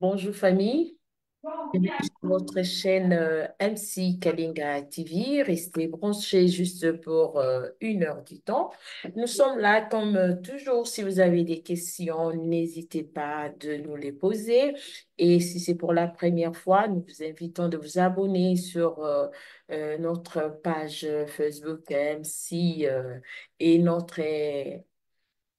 Bonjour famille, bienvenue sur votre chaîne MC Kalinga TV. Restez branchés juste pour 1 heure du temps. Nous sommes là comme toujours. Si vous avez des questions, n'hésitez pas de nous les poser. Et si c'est pour la première fois, nous vous invitons de vous abonner sur notre page Facebook MC et notre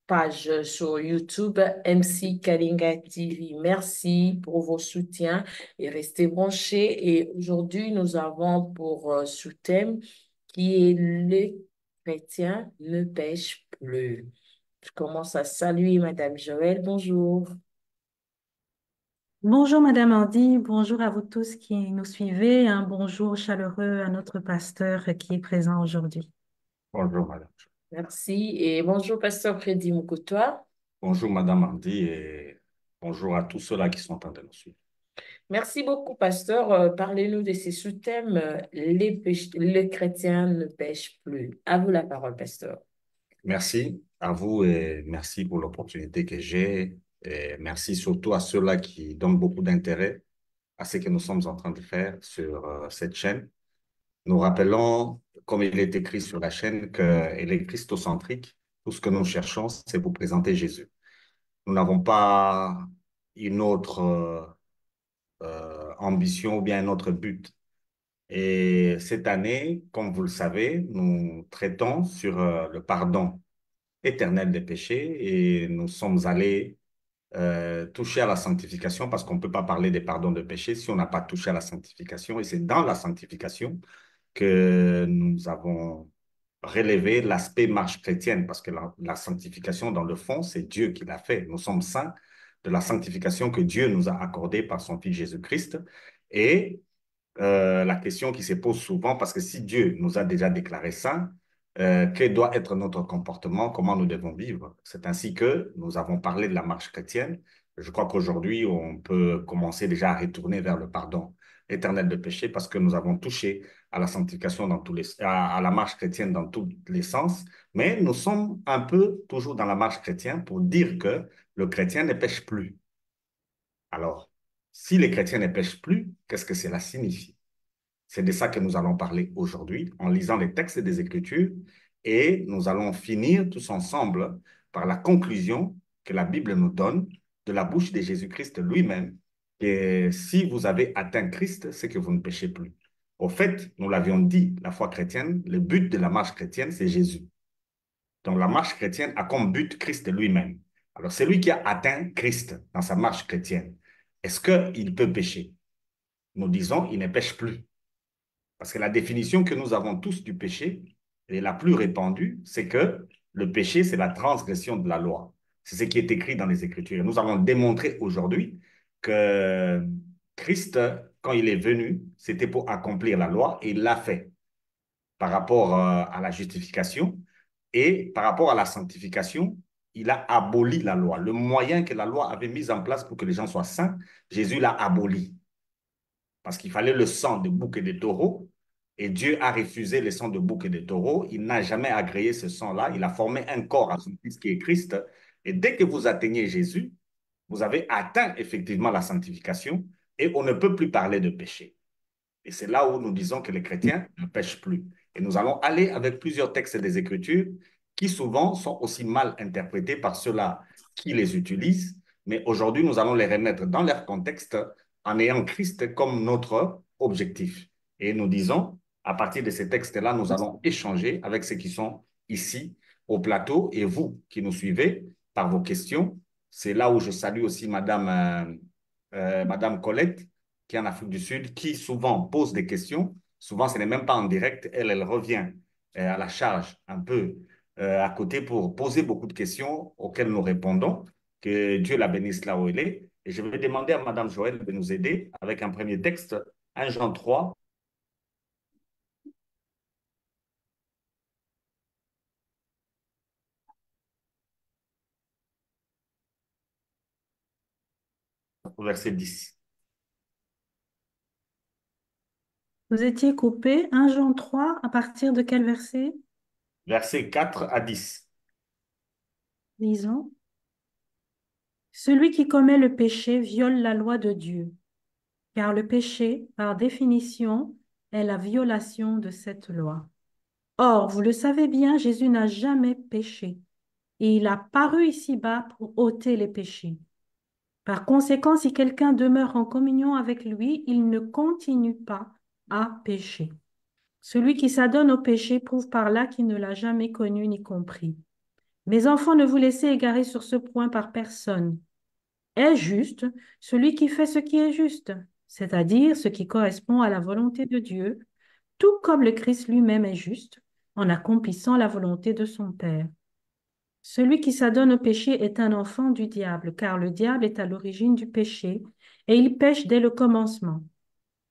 page sur YouTube MC Kalinga TV. Merci pour vos soutiens et restez branchés. Et aujourd'hui, nous avons pour sous-thème qui est le chrétien ne pêche plus. Je commence à saluer Madame Joël. Bonjour. Bonjour Madame Andy, bonjour à vous tous qui nous suivez, un bonjour chaleureux à notre pasteur qui est présent aujourd'hui. Bonjour, madame. Merci. Et bonjour, Pasteur Freddy Mukutoa. Bonjour, madame Andy, et bonjour à tous ceux-là qui sont en train de nous suivre. Merci beaucoup, pasteur. Parlez-nous de ces sous-thèmes. Le chrétien ne pêche plus. À vous la parole, pasteur. Merci à vous et merci pour l'opportunité que j'ai. Et merci surtout à ceux-là qui donnent beaucoup d'intérêt à ce que nous sommes en train de faire sur cette chaîne. Nous rappelons, comme il est écrit sur la chaîne, qu'elle est christocentrique. Tout ce que nous cherchons, c'est pour présenter Jésus. Nous n'avons pas une autre ambition ou bien un autre but. Et cette année, comme vous le savez, nous traitons sur le pardon éternel des péchés et nous sommes allés toucher à la sanctification parce qu'on ne peut pas parler des pardons de péchés si on n'a pas touché à la sanctification. Et c'est dans la sanctification que nous avons relevé l'aspect marche chrétienne parce que la sanctification, dans le fond, c'est Dieu qui l'a fait. Nous sommes saints de la sanctification que Dieu nous a accordée par son Fils Jésus-Christ. Et la question qui se pose souvent, parce que si Dieu nous a déjà déclaré saints, quel doit être notre comportement, comment nous devons vivre? C'est ainsi que nous avons parlé de la marche chrétienne. Je crois qu'aujourd'hui, on peut commencer déjà à retourner vers le pardon éternel de péché parce que nous avons touché à la sanctification dans tous à la marche chrétienne dans tous les sens, mais nous sommes un peu toujours dans la marche chrétienne pour dire que le chrétien ne pêche plus. Alors, si les chrétiens ne pêchent plus, qu'est-ce que cela signifie? C'est de ça que nous allons parler aujourd'hui en lisant les textes des Écritures et nous allons finir tous ensemble par la conclusion que la Bible nous donne de la bouche de Jésus-Christ lui-même, que si vous avez atteint Christ, c'est que vous ne péchez plus. Au fait, nous l'avions dit, la foi chrétienne, le but de la marche chrétienne, c'est Jésus. Donc la marche chrétienne a comme but Christ lui-même. Alors celui qui a atteint Christ dans sa marche chrétienne, est-ce qu'il peut pécher? Nous disons, il ne pêche plus. Parce que la définition que nous avons tous du péché, et la plus répandue, c'est que le péché, c'est la transgression de la loi. C'est ce qui est écrit dans les Écritures. Et nous allons démontrer aujourd'hui que Christ, quand il est venu, c'était pour accomplir la loi et il l'a fait par rapport à la justification et par rapport à la sanctification. Il a aboli la loi. Le moyen que la loi avait mis en place pour que les gens soient saints, Jésus l'a aboli parce qu'il fallait le sang de bouc et de taureau. Et Dieu a refusé le sang de bouc et de taureau. Il n'a jamais agréé ce sang-là. Il a formé un corps à son Fils qui est Christ. Et dès que vous atteignez Jésus, vous avez atteint effectivement la sanctification et on ne peut plus parler de péché. Et c'est là où nous disons que les chrétiens ne pêchent plus. Et nous allons aller avec plusieurs textes des Écritures qui souvent sont aussi mal interprétés par ceux-là qui les utilisent. Mais aujourd'hui, nous allons les remettre dans leur contexte en ayant Christ comme notre objectif. Et nous disons, à partir de ces textes-là, nous allons échanger avec ceux qui sont ici au plateau et vous qui nous suivez par vos questions. C'est là où je salue aussi Madame Colette qui est en Afrique du Sud, qui souvent pose des questions. Souvent, ce n'est même pas en direct. Elle revient à la charge un peu à côté pour poser beaucoup de questions auxquelles nous répondons. Que Dieu la bénisse là où elle est. Et je vais demander à Madame Joël de nous aider avec un premier texte, 1 Jean 3, verset 10. Vous étiez coupé, 1 Jean 3, à partir de quel verset? Verset 4 à 10. Lisons. Celui qui commet le péché viole la loi de Dieu, car le péché, par définition, est la violation de cette loi. Or, vous le savez bien, Jésus n'a jamais péché et il a paru ici-bas pour ôter les péchés. Par conséquent, si quelqu'un demeure en communion avec lui, il ne continue pas à pécher. Celui qui s'adonne au péché prouve par là qu'il ne l'a jamais connu ni compris. Mes enfants, ne vous laissez égarer sur ce point par personne. Est juste celui qui fait ce qui est juste, c'est-à-dire ce qui correspond à la volonté de Dieu, tout comme le Christ lui-même est juste en accomplissant la volonté de son Père. Celui qui s'adonne au péché est un enfant du diable, car le diable est à l'origine du péché, et il pêche dès le commencement.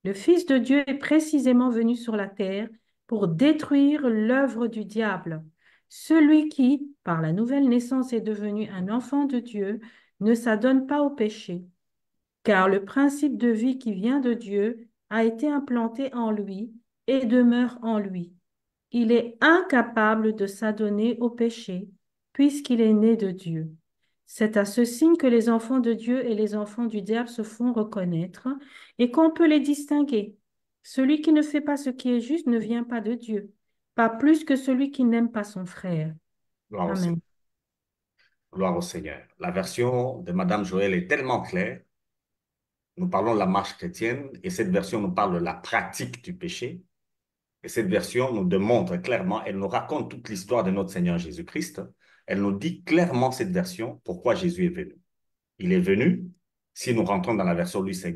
Le Fils de Dieu est précisément venu sur la terre pour détruire l'œuvre du diable. Celui qui, par la nouvelle naissance, est devenu un enfant de Dieu, ne s'adonne pas au péché, car le principe de vie qui vient de Dieu a été implanté en lui et demeure en lui. Il est incapable de s'adonner au péché, puisqu'il est né de Dieu. C'est à ce signe que les enfants de Dieu et les enfants du diable se font reconnaître et qu'on peut les distinguer. Celui qui ne fait pas ce qui est juste ne vient pas de Dieu, pas plus que celui qui n'aime pas son frère. Gloire au Amen. Seigneur. Gloire au Seigneur. La version de Madame Joël est tellement claire. Nous parlons de la marche chrétienne et cette version nous parle de la pratique du péché. Et cette version nous démontre clairement, elle nous raconte toute l'histoire de notre Seigneur Jésus-Christ. Elle nous dit clairement, cette version, pourquoi Jésus est venu. Il est venu, si nous rentrons dans la version Louis II,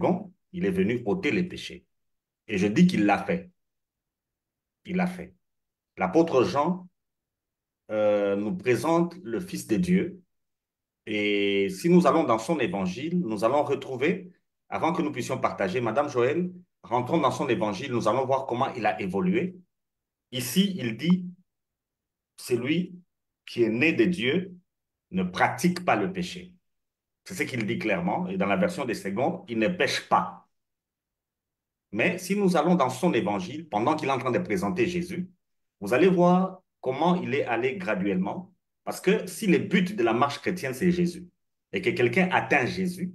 il est venu ôter les péchés. Et je dis qu'il l'a fait. Il l'a fait. L'apôtre Jean nous présente le Fils de Dieu. Et si nous allons dans son évangile, nous allons retrouver, avant que nous puissions partager, Madame Joël, rentrons dans son évangile, nous allons voir comment il a évolué. Ici, il dit, celui qui est né de Dieu ne pratique pas le péché. C'est ce qu'il dit clairement. Et dans la version des secondes, il ne pêche pas. Mais si nous allons dans son évangile, pendant qu'il est en train de présenter Jésus, vous allez voir comment il est allé graduellement. Parce que si le but de la marche chrétienne, c'est Jésus, et que quelqu'un atteint Jésus,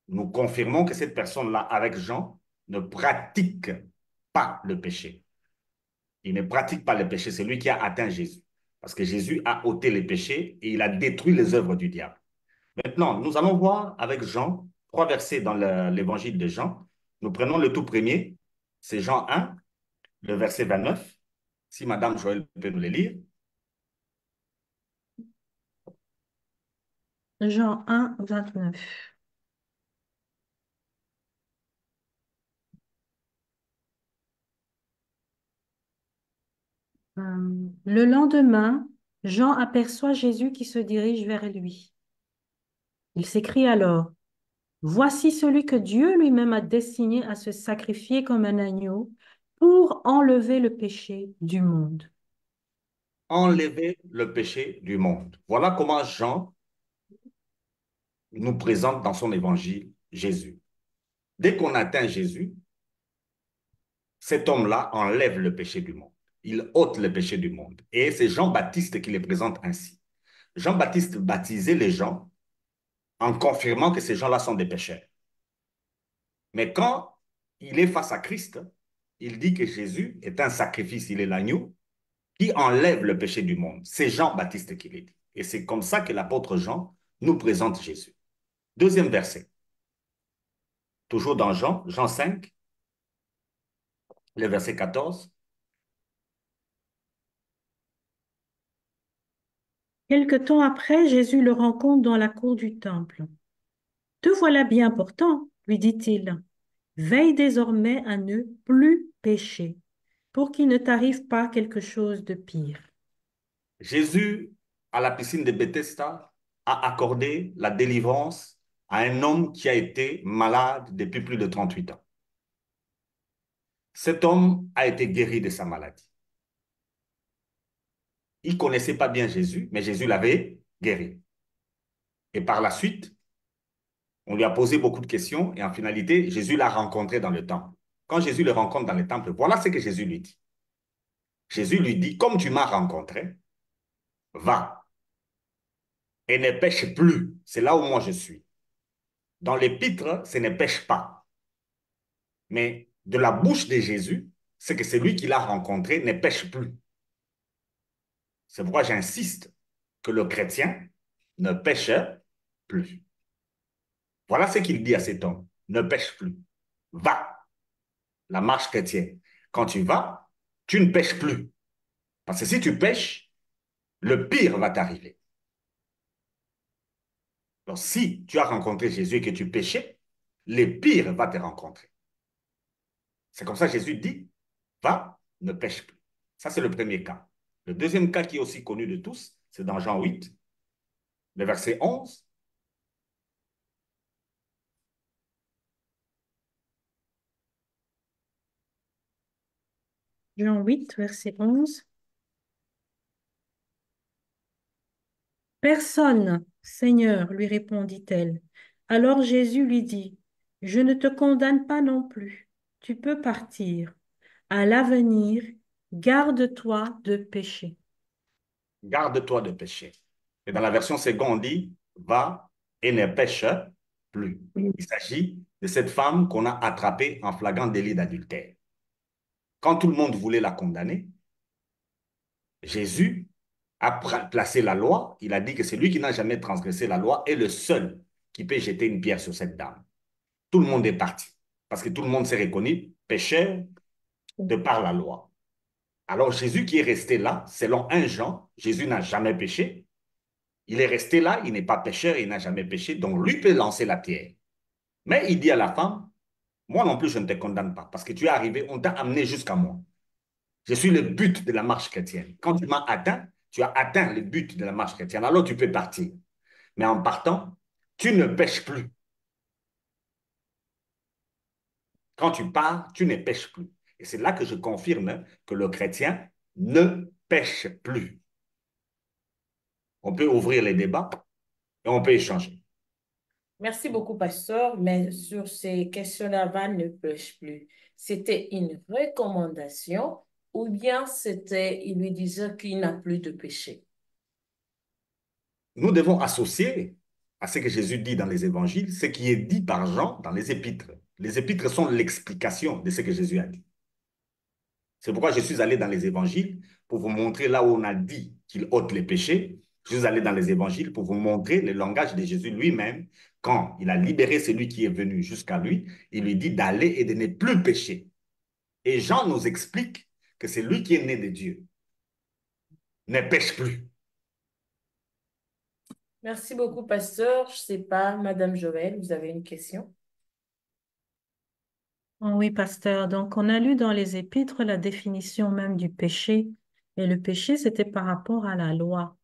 nous confirmons que cette personne-là, avec Jean, ne pratique pas le péché. Il ne pratique pas le péché, c'est lui qui a atteint Jésus. Parce que Jésus a ôté les péchés et il a détruit les œuvres du diable. Maintenant, nous allons voir avec Jean, 3 versets dans l'évangile de Jean. Nous prenons le tout premier, c'est Jean 1, le verset 29. Si Madame Joël peut nous le lire. Jean 1, 29. Le lendemain, Jean aperçoit Jésus qui se dirige vers lui. Il s'écrie alors, voici celui que Dieu lui-même a destiné à se sacrifier comme un agneau pour enlever le péché du monde. Enlever le péché du monde. Voilà comment Jean nous présente dans son évangile Jésus. Dès qu'on atteint Jésus, cet homme-là enlève le péché du monde. Il ôte le péché du monde. Et c'est Jean-Baptiste qui les présente ainsi. Jean-Baptiste baptisait les gens en confirmant que ces gens-là sont des pécheurs. Mais quand il est face à Christ, il dit que Jésus est un sacrifice, il est l'agneau qui enlève le péché du monde. C'est Jean-Baptiste qui l'a dit. Et c'est comme ça que l'apôtre Jean nous présente Jésus. Deuxième verset. Toujours dans Jean, Jean 5, le verset 14. Quelque temps après, Jésus le rencontre dans la cour du temple. Te voilà bien portant, lui dit-il. Veille désormais à ne plus pécher, pour qu'il ne t'arrive pas quelque chose de pire. Jésus, à la piscine de Bethesda, a accordé la délivrance à un homme qui a été malade depuis plus de 38 ans. Cet homme a été guéri de sa maladie. Il ne connaissait pas bien Jésus, mais Jésus l'avait guéri. Et par la suite, on lui a posé beaucoup de questions et en finalité, Jésus l'a rencontré dans le temple. Quand Jésus le rencontre dans le temple, voilà ce que Jésus lui dit. Jésus lui dit, comme tu m'as rencontré, va et ne pêche plus. C'est là où moi je suis. Dans l'épître, ce ne pêche pas. Mais de la bouche de Jésus, c'est que celui qui l'a rencontré ne pêche plus. C'est pourquoi j'insiste que le chrétien ne pêche plus. Voilà ce qu'il dit à cet homme. Ne pêche plus. Va, la marche chrétienne. Quand tu vas, tu ne pêches plus. Parce que si tu pêches, le pire va t'arriver. Donc, si tu as rencontré Jésus et que tu péchais, le pire va te rencontrer. C'est comme ça que Jésus dit, va, ne pêche plus. Ça, c'est le premier cas. Le deuxième cas qui est aussi connu de tous, c'est dans Jean 8, le verset 11. Jean 8, verset 11. Personne, Seigneur, lui répondit-elle. Alors Jésus lui dit, je ne te condamne pas non plus. Tu peux partir. À l'avenir, garde-toi de pécher. Garde-toi de pécher. Et dans la version seconde, on dit, va et ne pêche plus. Il s'agit de cette femme qu'on a attrapée en flagrant délit d'adultère. Quand tout le monde voulait la condamner, Jésus a placé la loi. Il a dit que c'est lui qui n'a jamais transgressé la loi est le seul qui peut jeter une pierre sur cette dame. Tout le monde est parti parce que tout le monde s'est reconnu pécheur de par la loi. Alors Jésus qui est resté là, selon 1 Jean, Jésus n'a jamais péché. Il est resté là, il n'est pas pécheur, il n'a jamais péché, donc lui peut lancer la pierre. Mais il dit à la femme, moi non plus je ne te condamne pas parce que tu es arrivé, on t'a amené jusqu'à moi. Je suis le but de la marche chrétienne. Quand tu m'as atteint, tu as atteint le but de la marche chrétienne. Alors tu peux partir. Mais en partant, tu ne pêches plus. Quand tu pars, tu ne pêches plus. Et c'est là que je confirme que le chrétien ne pêche plus. On peut ouvrir les débats et on peut échanger. Merci beaucoup, pasteur, mais sur ces questions-là, va ne pêche plus. C'était une recommandation ou bien c'était, il lui disait qu'il n'a plus de péché. Nous devons associer à ce que Jésus dit dans les évangiles, ce qui est dit par Jean dans les épîtres. Les épîtres sont l'explication de ce que Jésus a dit. C'est pourquoi je suis allé dans les évangiles pour vous montrer là où on a dit qu'il ôte les péchés. Je suis allé dans les évangiles pour vous montrer le langage de Jésus lui-même. Quand il a libéré celui qui est venu jusqu'à lui, il lui dit d'aller et de ne plus pécher. Et Jean nous explique que c'est lui qui est né de Dieu. Ne pêche plus. Merci beaucoup, pasteur. Je ne sais pas, Madame Joël, vous avez une question? Oh oui, pasteur. Donc, on a lu dans les Épîtres la définition même du péché. Et le péché, c'était par rapport à la loi.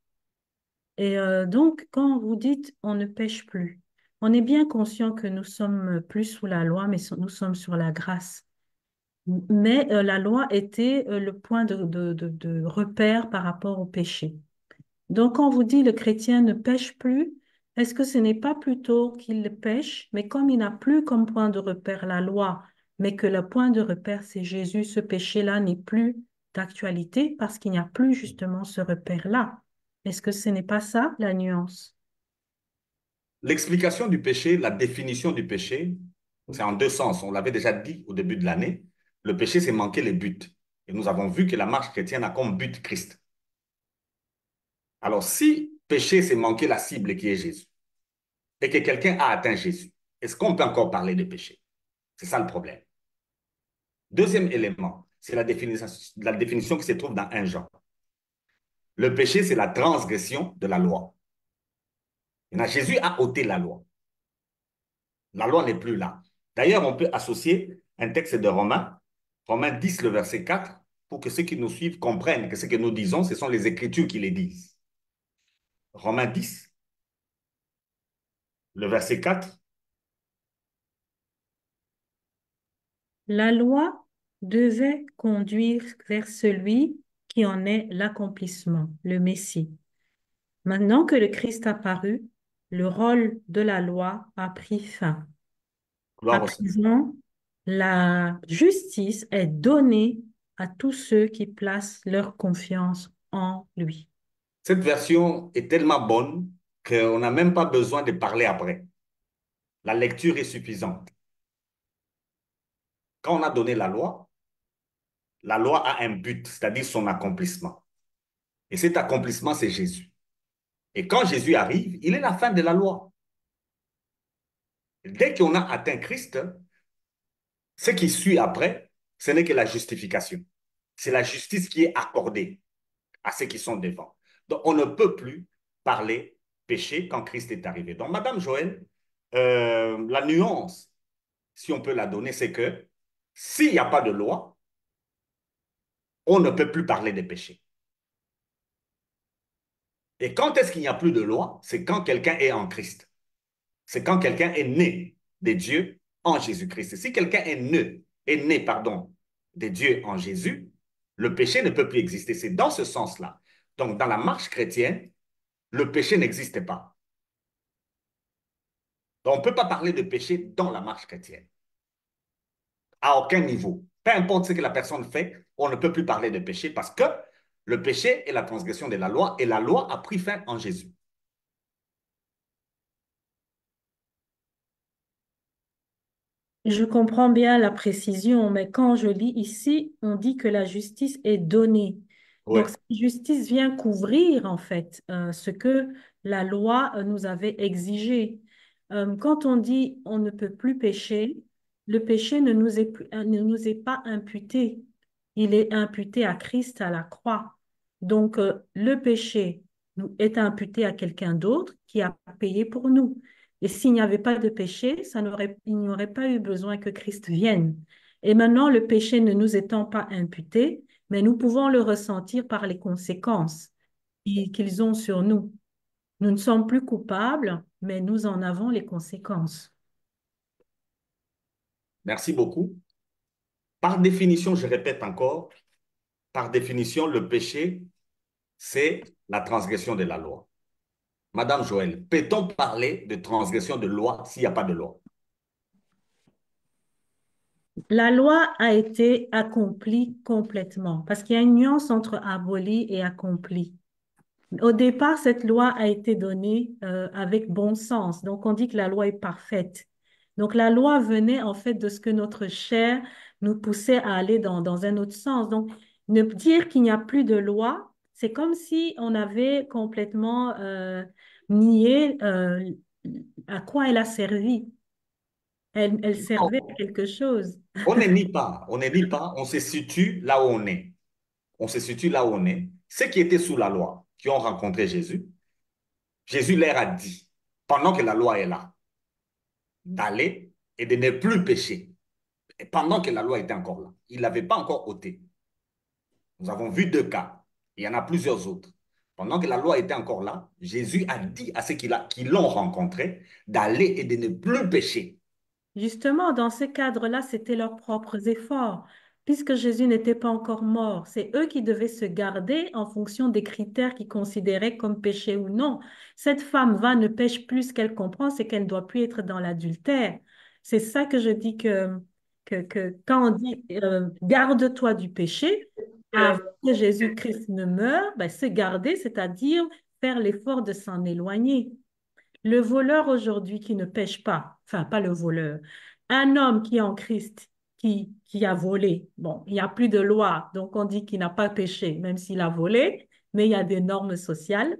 Et donc, quand vous dites on ne pêche plus, on est bien conscient que nous sommes plus sous la loi, mais nous sommes sur la grâce. Mais la loi était le point de repère par rapport au péché. Donc, quand vous dit le chrétien ne pêche plus, est-ce que ce n'est pas plutôt qu'il pêche, mais comme il n'a plus comme point de repère la loi, mais que le point de repère c'est Jésus, ce péché-là n'est plus d'actualité parce qu'il n'y a plus justement ce repère-là. Est-ce que ce n'est pas ça la nuance? L'explication du péché, la définition du péché, c'est en deux sens. On l'avait déjà dit au début de l'année. Le péché, c'est manquer les buts. Et nous avons vu que la marche chrétienne a comme but Christ. Alors, si péché, c'est manquer la cible qui est Jésus, et que quelqu'un a atteint Jésus, est-ce qu'on peut encore parler de péché? C'est ça le problème. Deuxième élément, c'est la définition qui se trouve dans 1 Jean. Le péché, c'est la transgression de la loi. Maintenant, Jésus a ôté la loi. La loi n'est plus là. D'ailleurs, on peut associer un texte de Romains, Romains 10, le verset 4, pour que ceux qui nous suivent comprennent que ce que nous disons, ce sont les Écritures qui les disent. Romains 10, le verset 4. La loi devait conduire vers celui qui en est l'accomplissement, le Messie. Maintenant que le Christ a paru, le rôle de la loi a pris fin. À Gloire au Seigneur. présent, la justice est donnée à tous ceux qui placent leur confiance en lui. Cette version est tellement bonne qu'on n'a même pas besoin de parler après. La lecture est suffisante. Quand on a donné la loi a un but, c'est-à-dire son accomplissement. Et cet accomplissement, c'est Jésus. Et quand Jésus arrive, il est la fin de la loi. Dès qu'on a atteint Christ, ce qui suit après, ce n'est que la justification. C'est la justice qui est accordée à ceux qui sont devant. Donc, on ne peut plus parler péché quand Christ est arrivé. Donc, Madame Joël, la nuance, si on peut la donner, c'est que s'il n'y a pas de loi, on ne peut plus parler des péchés. Et quand est-ce qu'il n'y a plus de loi? C'est quand quelqu'un est en Christ. C'est quand quelqu'un est né de Dieu en Jésus-Christ. Et si quelqu'un est né, pardon, de Dieu en Jésus, le péché ne peut plus exister. C'est dans ce sens-là. Donc, dans la marche chrétienne, le péché n'existe pas. Donc, on ne peut pas parler de péché dans la marche chrétienne. À aucun niveau. Peu importe ce que la personne fait, on ne peut plus parler de péché parce que le péché est la transgression de la loi et la loi a pris fin en Jésus. Je comprends bien la précision, mais quand je lis ici, on dit que la justice est donnée. Donc, Ouais. cette justice vient couvrir, en fait, ce que la loi nous avait exigé. Quand on dit on ne peut plus pécher, le péché ne nous est pas imputé. Il est imputé à Christ à la croix. Donc, le péché nous est imputé à quelqu'un d'autre qui a payé pour nous. Et s'il n'y avait pas de péché, il n'y aurait pas eu besoin que Christ vienne. Et maintenant, le péché ne nous étant pas imputé, mais nous pouvons le ressentir par les conséquences qu'ils ont sur nous. Nous ne sommes plus coupables, mais nous en avons les conséquences. Merci beaucoup. Par définition, je répète encore, par définition, le péché, c'est la transgression de la loi. Madame Joël, peut-on parler de transgression de loi s'il n'y a pas de loi? La loi a été accomplie complètement parce qu'il y a une nuance entre aboli et accompli. Au départ, cette loi a été donnée avec bon sens. Donc, on dit que la loi est parfaite. Donc, la loi venait en fait de ce que notre chair nous poussait à aller dans un autre sens. Donc, ne dire qu'il n'y a plus de loi, c'est comme si on avait complètement nié à quoi elle a servi. Elle servait à quelque chose. On ne nie pas, on ne nie pas, on se situe là où on est. On se situe là où on est. Ceux qui étaient sous la loi, qui ont rencontré Jésus, Jésus leur a dit, pendant que la loi est là, d'aller et de ne plus pécher. Et pendant que la loi était encore là, il ne l'avait pas encore ôté. Nous avons vu deux cas. Il y en a plusieurs autres. Pendant que la loi était encore là, Jésus a dit à ceux qui l'ont rencontré d'aller et de ne plus pécher. Justement, dans ce cadre-là, c'était leurs propres efforts. Puisque Jésus n'était pas encore mort, c'est eux qui devaient se garder en fonction des critères qu'ils considéraient comme péché ou non. Cette femme va, ne pêche plus, ce qu'elle comprend, c'est qu'elle ne doit plus être dans l'adultère. C'est ça que je dis que quand on dit garde-toi du péché, avant que Jésus-Christ ne meure, ben, se garder, c'est-à-dire faire l'effort de s'en éloigner. Le voleur aujourd'hui qui ne pêche pas, enfin pas le voleur, un homme qui est en Christ, qui a volé, bon, il n'y a plus de loi, donc on dit qu'il n'a pas péché, même s'il a volé, mais il y a des normes sociales.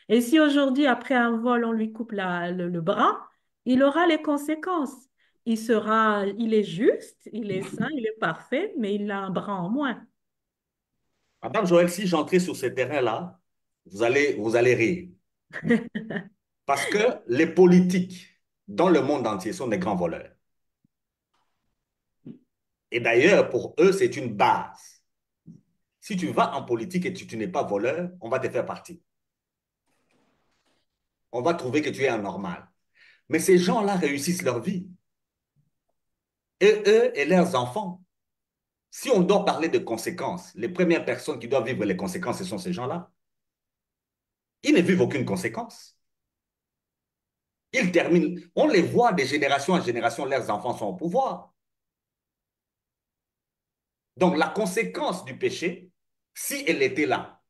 Et si aujourd'hui, après un vol, on lui coupe le bras, il aura les conséquences. Il est juste, il est sain, il est parfait, mais il a un bras en moins. Madame Joël, si j'entrais sur ce terrain-là, vous allez rire. Parce que les politiques dans le monde entier sont des grands voleurs. Et d'ailleurs, pour eux, c'est une base. Si tu vas en politique et tu n'es pas voleur, on va te faire partie. On va trouver que tu es anormal. Mais ces gens-là réussissent leur vie. Et eux et leurs enfants. Si on doit parler de conséquences, les premières personnes qui doivent vivre les conséquences, ce sont ces gens-là. Ils ne vivent aucune conséquence. Ils terminent. On les voit de génération en génération, leurs enfants sont au pouvoir. Donc la conséquence du péché, si elle était là,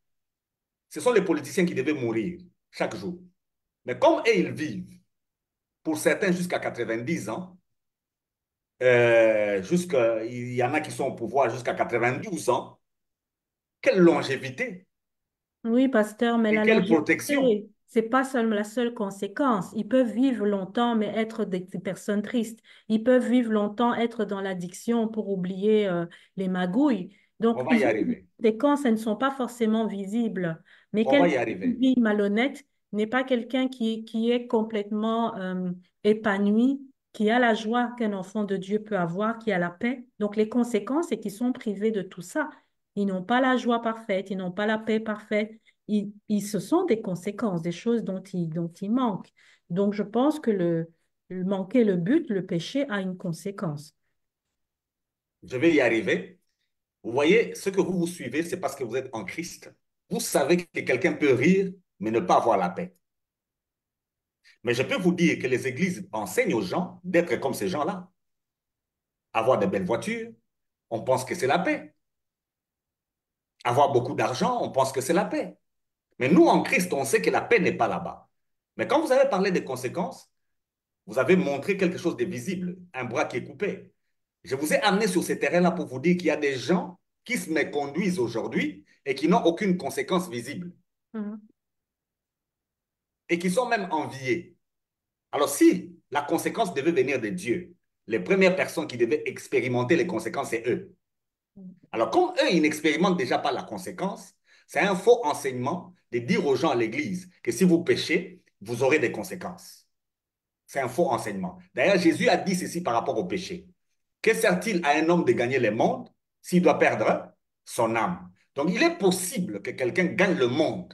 ce sont les politiciens qui devaient mourir chaque jour. Mais comme eux, ils vivent, pour certains jusqu'à 90 ans, il y en a qui sont au pouvoir jusqu'à 92 ans, quelle longévité Oui, pasteur, mais et la quelle protection. longévité, c'est pas seulement la seule conséquence. Ils peuvent vivre longtemps, mais être des personnes tristes. Ils peuvent vivre longtemps, être dans l'addiction pour oublier les magouilles. Donc, On va y ils ont des arriver. conséquences, elles ne sont pas forcément visibles. Mais On va quelqu'un y qui arriver. vit malhonnête n'est pas quelqu'un qui est complètement épanoui, qui a la joie qu'un enfant de Dieu peut avoir, qui a la paix. Donc, les conséquences, c'est qu'ils sont privés de tout ça. Ils n'ont pas la joie parfaite, ils n'ont pas la paix parfaite. Ce sont des conséquences, des choses dont ils manquent. Donc, je pense que manquer le but, le péché a une conséquence. Je vais y arriver. Vous voyez, ce que vous suivez, c'est parce que vous êtes en Christ. Vous savez que quelqu'un peut rire, mais ne pas avoir la paix. Mais je peux vous dire que les églises enseignent aux gens d'être comme ces gens-là. Avoir de belles voitures, on pense que c'est la paix. Avoir beaucoup d'argent, on pense que c'est la paix. Mais nous, en Christ, on sait que la paix n'est pas là-bas. Mais quand vous avez parlé des conséquences, vous avez montré quelque chose de visible, un bras qui est coupé. Je vous ai amené sur ces terrains-là pour vous dire qu'il y a des gens qui se méconduisent aujourd'hui et qui n'ont aucune conséquence visible Mhm. et qui sont même enviés. Alors, si la conséquence devait venir de Dieu, les premières personnes qui devaient expérimenter les conséquences, c'est eux. Alors, comme eux, ils n'expérimentent déjà pas la conséquence, c'est un faux enseignement de dire aux gens à l'Église que si vous péchez, vous aurez des conséquences. C'est un faux enseignement. D'ailleurs, Jésus a dit ceci par rapport au péché. Que sert-il à un homme de gagner le monde s'il doit perdre son âme? Donc, il est possible que quelqu'un gagne le monde,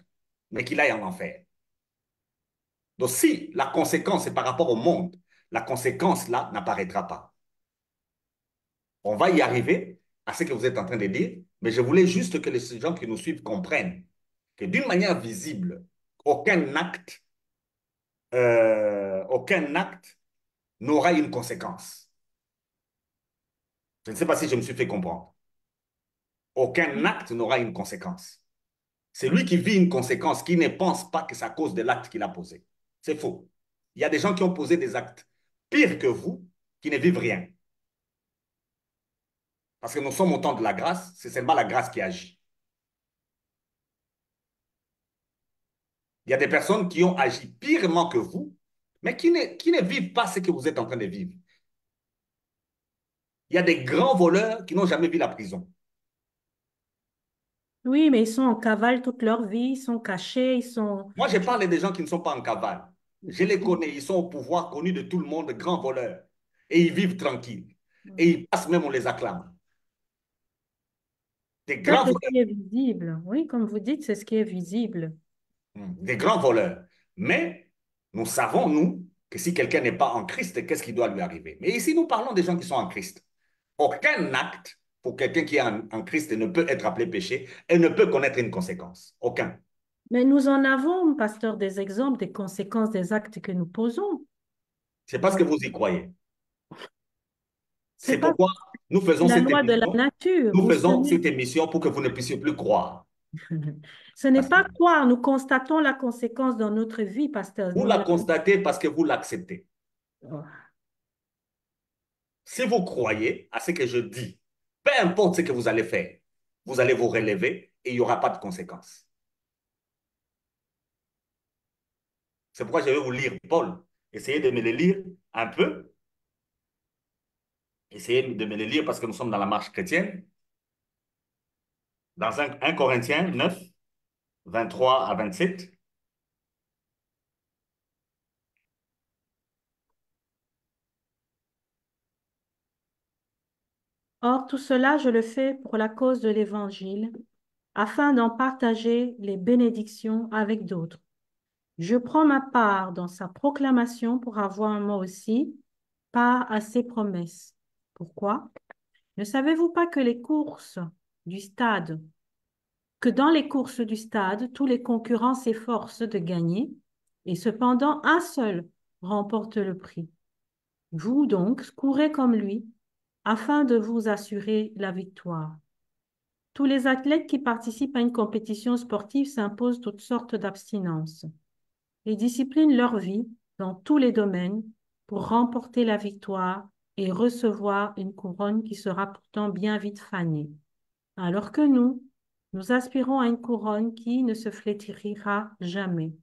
mais qu'il aille en enfer. Donc, si la conséquence est par rapport au monde, la conséquence là n'apparaîtra pas. On va y arriver à ce que vous êtes en train de dire, mais je voulais juste que les gens qui nous suivent comprennent que d'une manière visible, aucun acte, aucun acte n'aura une conséquence. Je ne sais pas si je me suis fait comprendre. Aucun acte n'aura une conséquence. C'est lui qui vit une conséquence, qui ne pense pas que c'est à cause de l'acte qu'il a posé. C'est faux. Il y a des gens qui ont posé des actes pires que vous, qui ne vivent rien. Parce que nous sommes au temps de la grâce, c'est seulement la grâce qui agit. Il y a des personnes qui ont agi pirement que vous, mais qui ne vivent pas ce que vous êtes en train de vivre. Il y a des grands voleurs qui n'ont jamais vu la prison. Oui, mais ils sont en cavale toute leur vie, ils sont cachés, ils sont... Moi, je parle des gens qui ne sont pas en cavale. Je les connais, ils sont au pouvoir, connus de tout le monde, grands voleurs. Et ils vivent tranquilles. Et ils passent même, on les acclame. Des Ça, grands c'est ce voleurs. qui est visible. Oui, comme vous dites, c'est ce qui est visible. Des grands voleurs. Mais nous savons, nous, que si quelqu'un n'est pas en Christ, qu'est-ce qui doit lui arriver? Mais ici, nous parlons des gens qui sont en Christ. Aucun acte pour quelqu'un qui est en Christ ne peut être appelé péché et ne peut connaître une conséquence. Aucun. Mais nous en avons, pasteur, des exemples des conséquences des actes que nous posons. C'est parce Dans- que vous y croyez. C'est C'est pas pourquoi nous c'est faisons la cette loi de la émission. nature. Nous faisons cette émission pour que vous ne puissiez plus croire. Ce n'est Parce que pas croire, nous constatons la conséquence dans notre vie, pasteur. vous la constatez parce que vous l'acceptez. Si vous croyez à ce que je dis, peu importe ce que vous allez faire, vous allez vous relever et il n'y aura pas de conséquences. C'est pourquoi je vais vous lire Paul. Essayez de me le lire un peu. Essayez de me le lire parce que nous sommes dans la marche chrétienne. Dans 1 Corinthiens 9, 23 à 27. Or, tout cela, je le fais pour la cause de l'Évangile, afin d'en partager les bénédictions avec d'autres. Je prends ma part dans sa proclamation pour avoir moi aussi part à ses promesses. Pourquoi? Ne savez-vous pas que du stade, que dans les courses du stade, tous les concurrents s'efforcent de gagner, et cependant un seul remporte le prix. Vous donc, courez comme lui, afin de vous assurer la victoire. Tous les athlètes qui participent à une compétition sportive s'imposent toutes sortes d'abstinences. et disciplinent leur vie dans tous les domaines pour remporter la victoire et recevoir une couronne qui sera pourtant bien vite fanée. Alors que nous aspirons à une couronne qui ne se flétrira jamais.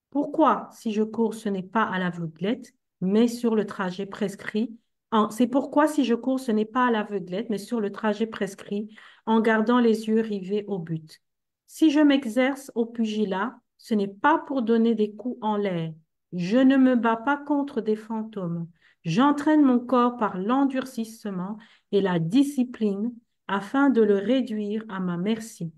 Pourquoi, si je cours, ce n'est pas à l'aveuglette, mais sur le trajet prescrit? C'est pourquoi, si je cours, ce n'est pas à l'aveuglette, mais sur le trajet prescrit, en gardant les yeux rivés au but. Si je m'exerce au pugilat, ce n'est pas pour donner des coups en l'air. Je ne me bats pas contre des fantômes. J'entraîne mon corps par l'endurcissement et la discipline afin de le réduire à ma merci.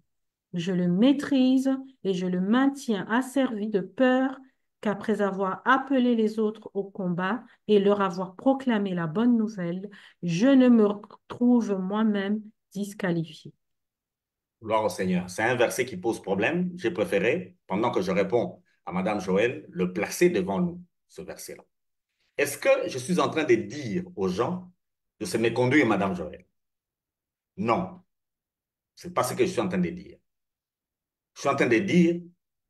Je le maîtrise et je le maintiens asservi de peur qu'après avoir appelé les autres au combat et leur avoir proclamé la bonne nouvelle, je ne me retrouve moi-même disqualifié. Gloire au Seigneur. C'est un verset qui pose problème. J'ai préféré, pendant que je réponds à Madame Joël, le placer devant nous, ce verset-là. Est-ce que je suis en train de dire aux gens de se méconduire, Madame Joël? Non, ce n'est pas ce que je suis en train de dire. Je suis en train de dire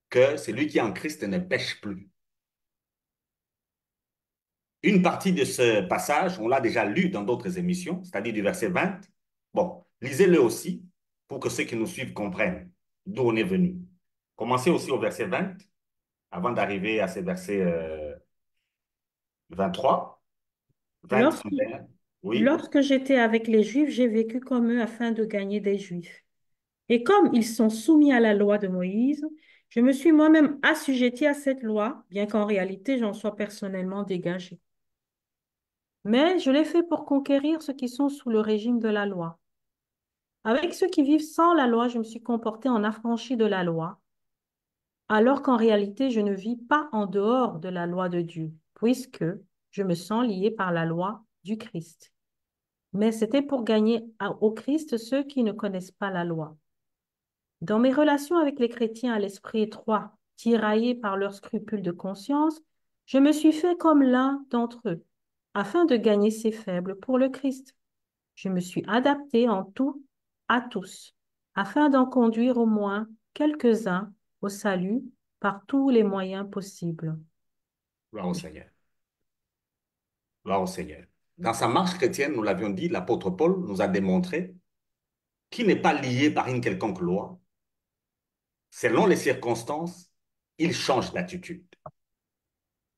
que celui qui est en Christ ne pêche plus. Une partie de ce passage, on l'a déjà lu dans d'autres émissions, c'est-à-dire du verset 20. Bon, lisez-le aussi pour que ceux qui nous suivent comprennent d'où on est venu. Commencez aussi au verset 20 avant d'arriver à ce verset 23, 20, Lorsque, 21. Oui, lorsque j'étais avec les Juifs, j'ai vécu comme eux afin de gagner des Juifs. Et comme ils sont soumis à la loi de Moïse, je me suis moi-même assujetti à cette loi, bien qu'en réalité j'en sois personnellement dégagé. Mais je l'ai fait pour conquérir ceux qui sont sous le régime de la loi. Avec ceux qui vivent sans la loi, je me suis comporté en affranchi de la loi, alors qu'en réalité, je ne vis pas en dehors de la loi de Dieu, puisque je me sens lié par la loi du Christ. Mais c'était pour gagner au Christ ceux qui ne connaissent pas la loi. Dans mes relations avec les chrétiens à l'esprit étroit, tiraillés par leurs scrupules de conscience, je me suis fait comme l'un d'entre eux, afin de gagner ces faibles pour le Christ. Je me suis adapté en tout à tous, afin d'en conduire au moins quelques-uns au salut par tous les moyens possibles. gloire au Seigneur. Gloire au Seigneur. Dans sa marche chrétienne, nous l'avions dit, l'apôtre Paul nous a démontré qu'il n'est pas lié par une quelconque loi. Selon les circonstances, il change d'attitude.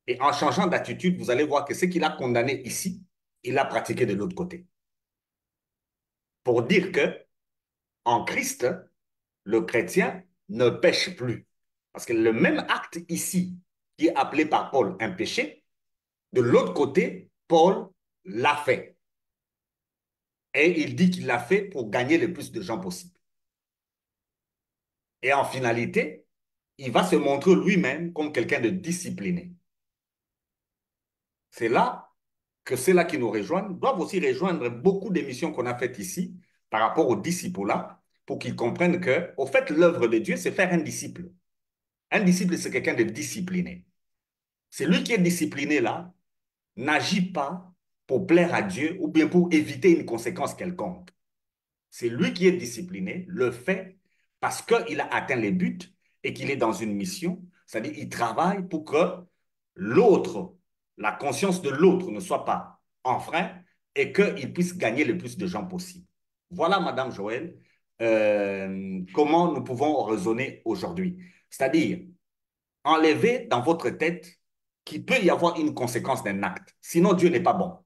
Et en changeant d'attitude, vous allez voir que ce qu'il a condamné ici, il l'a pratiqué de l'autre côté. Pour dire que en Christ, le chrétien ne pêche plus. Parce que le même acte ici, qui est appelé par Paul un péché, de l'autre côté, Paul l'a fait. Et il dit qu'il l'a fait pour gagner le plus de gens possible. Et en finalité, il va se montrer lui-même comme quelqu'un de discipliné. C'est là que ceux-là qui nous rejoignent doivent aussi rejoindre beaucoup d'émissions qu'on a faites ici par rapport aux disciples-là pour qu'ils comprennent que, au fait, l'œuvre de Dieu, c'est faire un disciple. Un disciple, c'est quelqu'un de discipliné. Celui qui est discipliné là n'agit pas pour plaire à Dieu ou bien pour éviter une conséquence quelconque. C'est lui qui est discipliné, le fait parce qu'il a atteint les buts et qu'il est dans une mission, c'est-à-dire qu'il travaille pour que l'autre, la conscience de l'autre ne soit pas enfreinte et qu'il puisse gagner le plus de gens possible. Voilà, Madame Joël, comment nous pouvons raisonner aujourd'hui. C'est-à-dire, enlever dans votre tête qu'il peut y avoir une conséquence d'un acte. Sinon, Dieu n'est pas bon.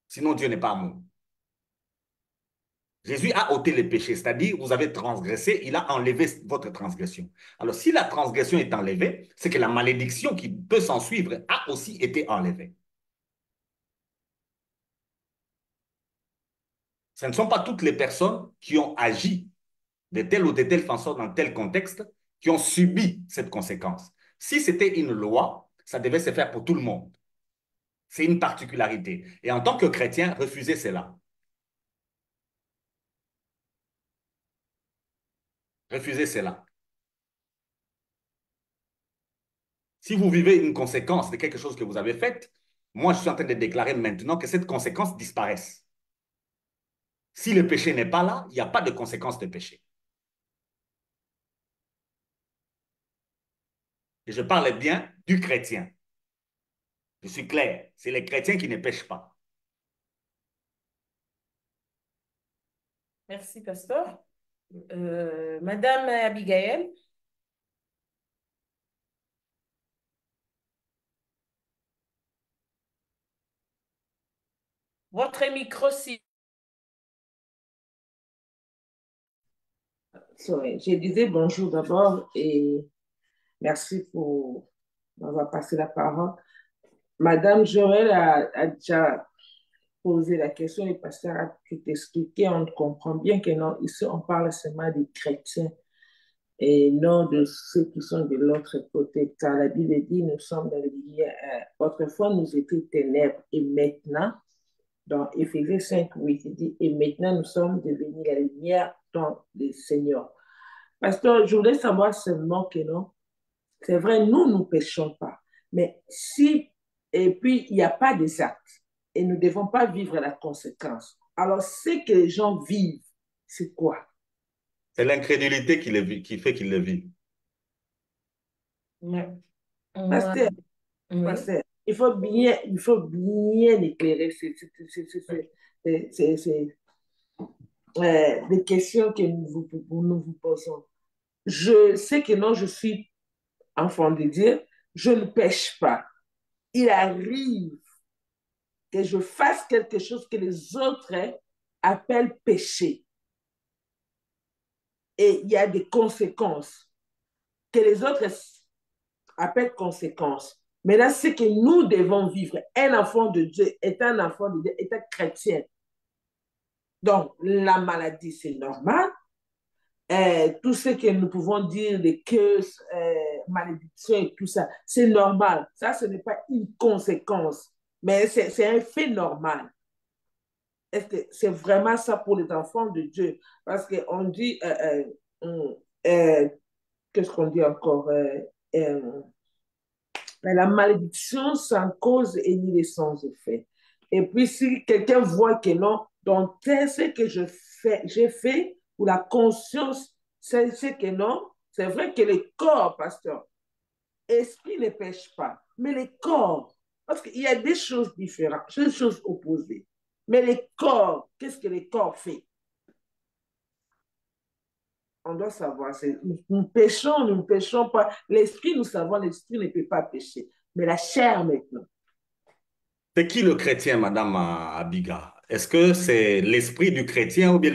Sinon, Dieu n'est pas amour. Jésus a ôté les péchés, c'est-à-dire vous avez transgressé, il a enlevé votre transgression. Alors, si la transgression est enlevée, c'est que la malédiction qui peut s'en suivre a aussi été enlevée. Ce ne sont pas toutes les personnes qui ont agi de telle ou de telle façon dans tel contexte qui ont subi cette conséquence. Si c'était une loi, ça devait se faire pour tout le monde. C'est une particularité. Et en tant que chrétien, refusez cela. Refusez cela. Si vous vivez une conséquence de quelque chose que vous avez fait, moi, je suis en train de déclarer maintenant que cette conséquence disparaisse. Si le péché n'est pas là, il n'y a pas de conséquence de péché. Et je parle bien du chrétien. Je suis clair, c'est les chrétiens qui ne pêchent pas. Merci, pasteur. Madame Abigail, votre micro, si. Sorry. Je disais bonjour d'abord et merci pour m'avoir passé la parole. Madame Joël a déjà posé la question et le pasteur a tout expliqué. On comprend bien que non, ici on parle seulement des chrétiens et non de ceux qui sont de l'autre côté. Car la Bible dit, nous sommes dans les lumières. Autrefois, nous étions ténèbres et maintenant, dans Éphésiens 5, 8, il dit, et maintenant nous sommes devenus la lumière dans le Seigneur. Pasteur, je voulais savoir seulement que non, c'est vrai, nous ne péchons pas. Mais si, et puis, il n'y a pas des actes, et nous ne devons pas vivre la conséquence. Alors, ce que les gens vivent, c'est quoi? C'est l'incrédulité qui fait qu'ils le vivent. Ouais. Ouais. Pasteur, Oui. pasteur, il faut bien éclairer les questions que nous vous posons. Je sais que non, je suis enfant de Dieu, je ne pêche pas. Il arrive que je fasse quelque chose que les autres appellent péché. Et il y a des conséquences que les autres appellent conséquences. Mais là, c'est que nous devons vivre. Un enfant de Dieu est un enfant de Dieu, est un chrétien. Donc, la maladie, c'est normal. Tout ce que nous pouvons dire, les curses, malédictions et tout ça, c'est normal. Ça, ce n'est pas une conséquence, mais c'est un fait normal. Est-ce que c'est vraiment ça pour les enfants de Dieu? Parce qu'on dit, qu'est-ce qu'on dit encore? Euh, la malédiction sans cause et ni sans effet. Et puis, si quelqu'un voit que non, donc ce que j'ai fait, ou la conscience, c'est que non, c'est vrai que le corps, pasteur, esprit ne pêche pas, mais le corps, parce qu'il y a des choses différentes, des choses opposées. Mais le corps, qu'est-ce que le corps fait? On doit savoir, nous péchons, nous ne péchons pas. L'esprit, nous savons, l'esprit ne peut pas pécher. Mais la chair, maintenant. C'est qui le chrétien, Madame Abiga? Est-ce que c'est l'esprit du chrétien ou bien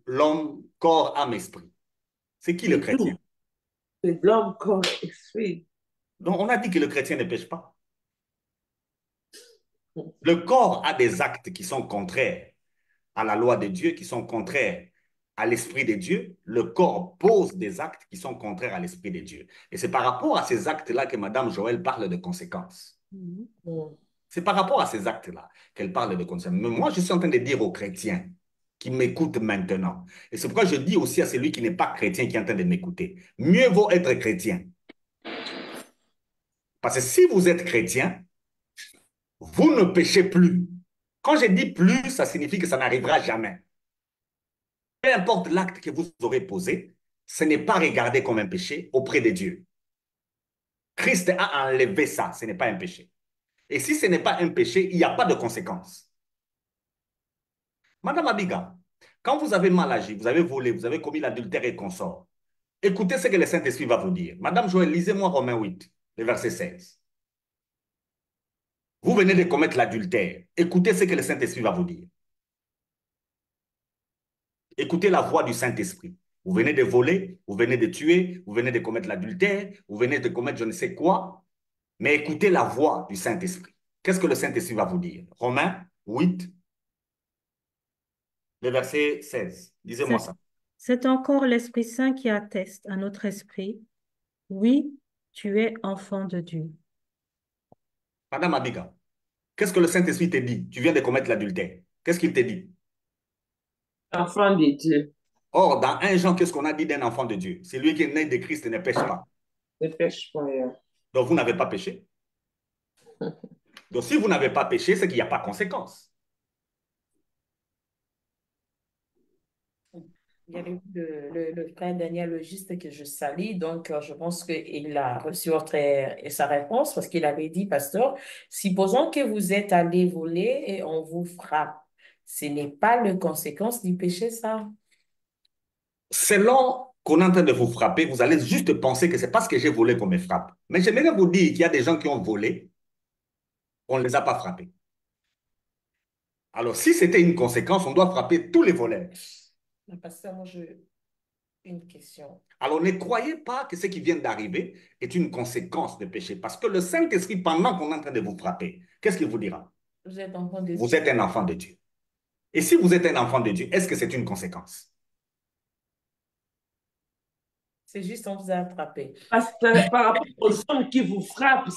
l'homme, corps, âme, esprit? C'est qui le C'est chrétien? tout. C'est l'homme, corps, esprit. Donc, on a dit que le chrétien ne pêche pas. Le corps a des actes qui sont contraires à la loi de Dieu, qui sont contraires à l'esprit de Dieu. Le corps pose des actes qui sont contraires à l'esprit de Dieu. Et c'est par rapport à ces actes-là que Madame Joël parle de conséquences. Mm. C'est par rapport à ces actes-là qu'elle parle de conséquences. Mais moi, je suis en train de dire aux chrétiens qui m'écoutent maintenant. Et c'est pourquoi je dis aussi à celui qui n'est pas chrétien, qui est en train de m'écouter, mieux vaut être chrétien. Parce que si vous êtes chrétien, vous ne péchez plus. Quand je dis plus, ça signifie que ça n'arrivera jamais. Peu importe l'acte que vous aurez posé, ce n'est pas regardé comme un péché auprès de Dieu. Christ a enlevé ça, ce n'est pas un péché. Et si ce n'est pas un péché, il n'y a pas de conséquences. Madame Abiga, quand vous avez mal agi, vous avez volé, vous avez commis l'adultère et consort, écoutez ce que le Saint-Esprit va vous dire. Madame Joël, lisez-moi Romains 8, le verset 16. Vous venez de commettre l'adultère. Écoutez ce que le Saint-Esprit va vous dire. Écoutez la voix du Saint-Esprit. Vous venez de voler, vous venez de tuer, vous venez de commettre l'adultère, vous venez de commettre je ne sais quoi, mais écoutez la voix du Saint-Esprit. Qu'est-ce que le Saint-Esprit va vous dire? Romains 8, le verset 16. Lisez-moi C'est ça. c'est encore l'Esprit Saint qui atteste à notre esprit. Oui, tu es enfant de Dieu. Madame Abiga, qu'est-ce que le Saint-Esprit te dit? Tu viens de commettre l'adultère. Qu'est-ce qu'il te dit? Enfant de Dieu, Or, dans 1 Jean, qu'est-ce qu'on a dit d'un enfant de Dieu? Celui qui est né de Christ ne pêche pas. ne pêche pas. Donc, vous n'avez pas péché. Donc, si vous n'avez pas péché, c'est qu'il n'y a pas de conséquence. Il y a le frère Daniel le juste que je salue, donc je pense qu'il a reçu sa réponse parce qu'il avait dit, pasteur, supposons que vous êtes allé voler et on vous frappe. Ce n'est pas la conséquence du péché, ça. Selon qu'on est en train de vous frapper, vous allez juste penser que c'est parce que j'ai volé qu'on me frappe. Mais j'aimerais vous dire qu'il y a des gens qui ont volé, on ne les a pas frappés. Alors, si c'était une conséquence, on doit frapper tous les voleurs. Mais pasteur, moi, j'ai une question. Alors, ne croyez pas que ce qui vient d'arriver est une conséquence de péché. Parce que le Saint-Esprit, pendant qu'on est en train de vous frapper, qu'est-ce qu'il vous dira? Vous êtes enfant de Vous Dieu. êtes un enfant de Dieu. Et si vous êtes un enfant de Dieu, est-ce que c'est une conséquence? C'est juste on vous a attrapé. Par rapport aux hommes qui vous frappent,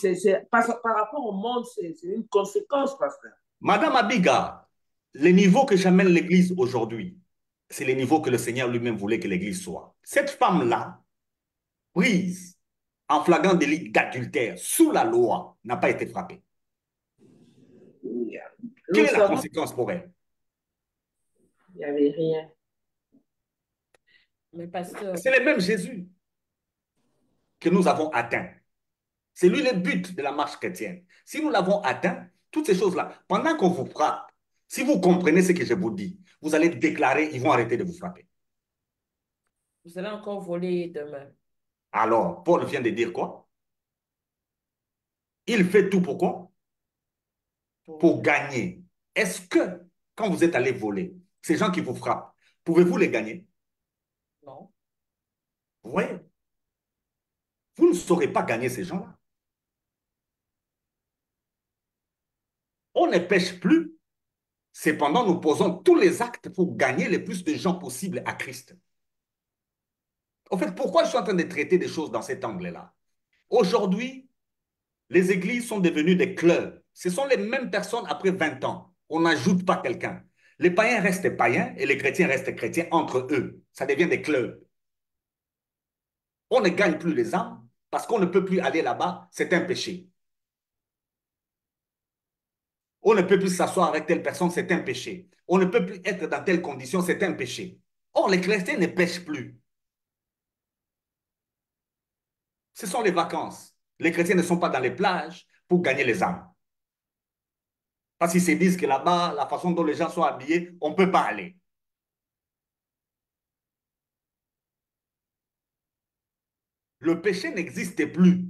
par rapport au monde, c'est une conséquence, pasteur. Madame Abiga, le niveau que j'amène l'Église aujourd'hui, c'est le niveau que le Seigneur lui-même voulait que l'Église soit. Cette femme-là, prise en flagrant délit d'adultère sous la loi, n'a pas été frappée. Quelle Nous est la savons conséquence pour elle? qu'il n'y avait rien. Mais pasteur, C'est le même Jésus que nous avons atteint. C'est lui le but de la marche chrétienne. Si nous l'avons atteint, toutes ces choses-là, pendant qu'on vous frappe, si vous comprenez ce que je vous dis, vous allez déclarer, ils vont arrêter de vous frapper. vous allez encore voler demain. Alors, Paul vient de dire quoi? Il fait tout pour quoi? Pour gagner. Est-ce que, quand vous êtes allé voler, ces gens qui vous frappent, pouvez-vous les gagner? Non. Oui. Vous ne saurez pas gagner ces gens-là. On ne pêche plus. Cependant, nous posons tous les actes pour gagner le plus de gens possible à Christ. En fait, pourquoi je suis en train de traiter des choses dans cet angle-là? Aujourd'hui, les églises sont devenues des clubs. Ce sont les mêmes personnes après 20 ans. On n'ajoute pas quelqu'un. Les païens restent païens et les chrétiens restent chrétiens entre eux. Ça devient des clubs. On ne gagne plus les âmes parce qu'on ne peut plus aller là-bas. C'est un péché. On ne peut plus s'asseoir avec telle personne, c'est un péché. On ne peut plus être dans telle condition, c'est un péché. Or, les chrétiens ne pêchent plus. Ce sont les vacances. Les chrétiens ne sont pas dans les plages pour gagner les âmes. Parce qu'ils se disent que là-bas, la façon dont les gens sont habillés, on ne peut pas aller. Le péché n'existe plus.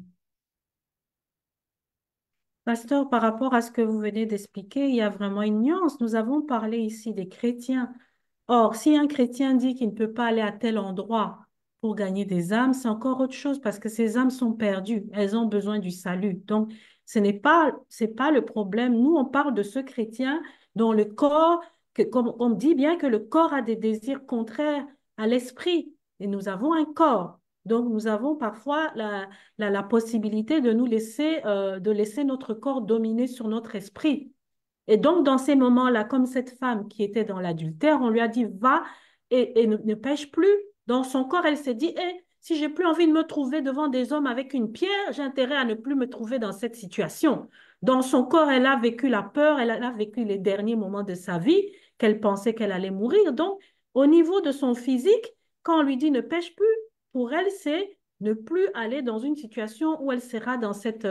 Pasteur, par rapport à ce que vous venez d'expliquer, il y a vraiment une nuance. Nous avons parlé ici des chrétiens. Or, si un chrétien dit qu'il ne peut pas aller à tel endroit pour gagner des âmes, c'est encore autre chose parce que ces âmes sont perdues. Elles ont besoin du salut. Donc, c'est pas le problème. Nous, on parle de ce chrétien dont le corps, comme on dit bien que le corps a des désirs contraires à l'esprit. Et nous avons un corps. Donc, nous avons parfois la possibilité de laisser notre corps dominer sur notre esprit. Et donc, dans ces moments-là, comme cette femme qui était dans l'adultère, on lui a dit, va et ne pêche plus. Dans son corps, elle s'est dit, si j'ai plus envie de me trouver devant des hommes avec une pierre, j'ai intérêt à ne plus me trouver dans cette situation. Dans son corps, elle a vécu la peur, elle a vécu les derniers moments de sa vie, qu'elle pensait qu'elle allait mourir. Donc, au niveau de son physique, quand on lui dit ne pêche plus, pour elle, c'est ne plus aller dans une situation où elle sera dans cette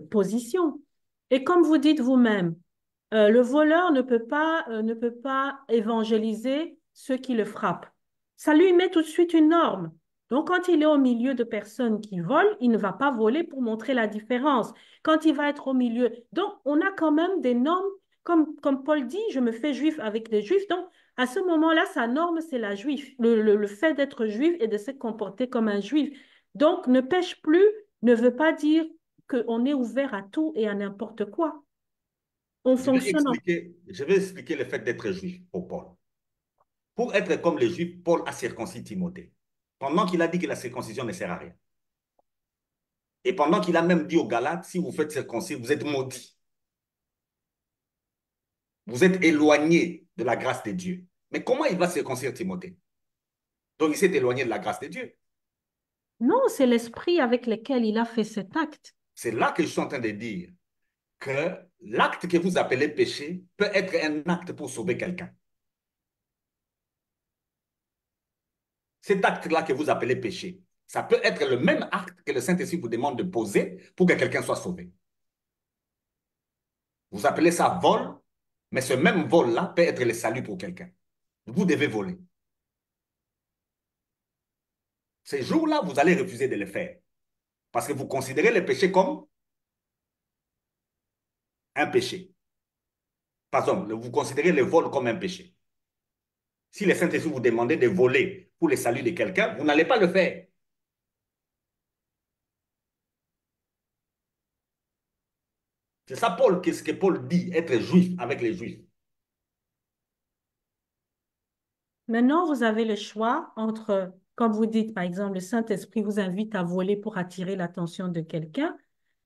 position. Et comme vous dites vous-même, le voleur ne peut pas évangéliser ceux qui le frappent. Ça lui met tout de suite une norme. Donc, quand il est au milieu de personnes qui volent, il ne va pas voler pour montrer la différence. Quand il va être au milieu, donc on a quand même des normes, comme Paul dit, je me fais juif avec les juifs. Donc, à ce moment-là, sa norme, c'est la juif, le fait d'être juif et de se comporter comme un juif. Donc, ne pêche plus ne veut pas dire qu'on est ouvert à tout et à n'importe quoi. On fonctionne en... Je vais expliquer le fait d'être juif pour Paul. Pour être comme les juifs, Paul a circoncis Timothée. Pendant qu'il a dit que la circoncision ne sert à rien. Et pendant qu'il a même dit aux Galates, si vous faites circoncire, vous êtes maudits. Vous êtes éloignés de la grâce de Dieu. Mais comment il va circoncire Timothée? Donc il s'est éloigné de la grâce de Dieu. Non, c'est l'esprit avec lequel il a fait cet acte. C'est là que je suis en train de dire que l'acte que vous appelez péché peut être un acte pour sauver quelqu'un. Cet acte-là que vous appelez péché, ça peut être le même acte que le Saint-Esprit vous demande de poser pour que quelqu'un soit sauvé. Vous appelez ça vol, mais ce même vol-là peut être le salut pour quelqu'un. Vous devez voler. Ces jours-là, vous allez refuser de le faire. Parce que vous considérez le péché comme un péché. Pardon, vous considérez le vol comme un péché. Si le Saint-Esprit vous demandait de voler pour le salut de quelqu'un, vous n'allez pas le faire. C'est ça, Paul, qu'est-ce que Paul dit, être juif avec les juifs. Maintenant, vous avez le choix entre, comme vous dites, par exemple, le Saint-Esprit vous invite à voler pour attirer l'attention de quelqu'un,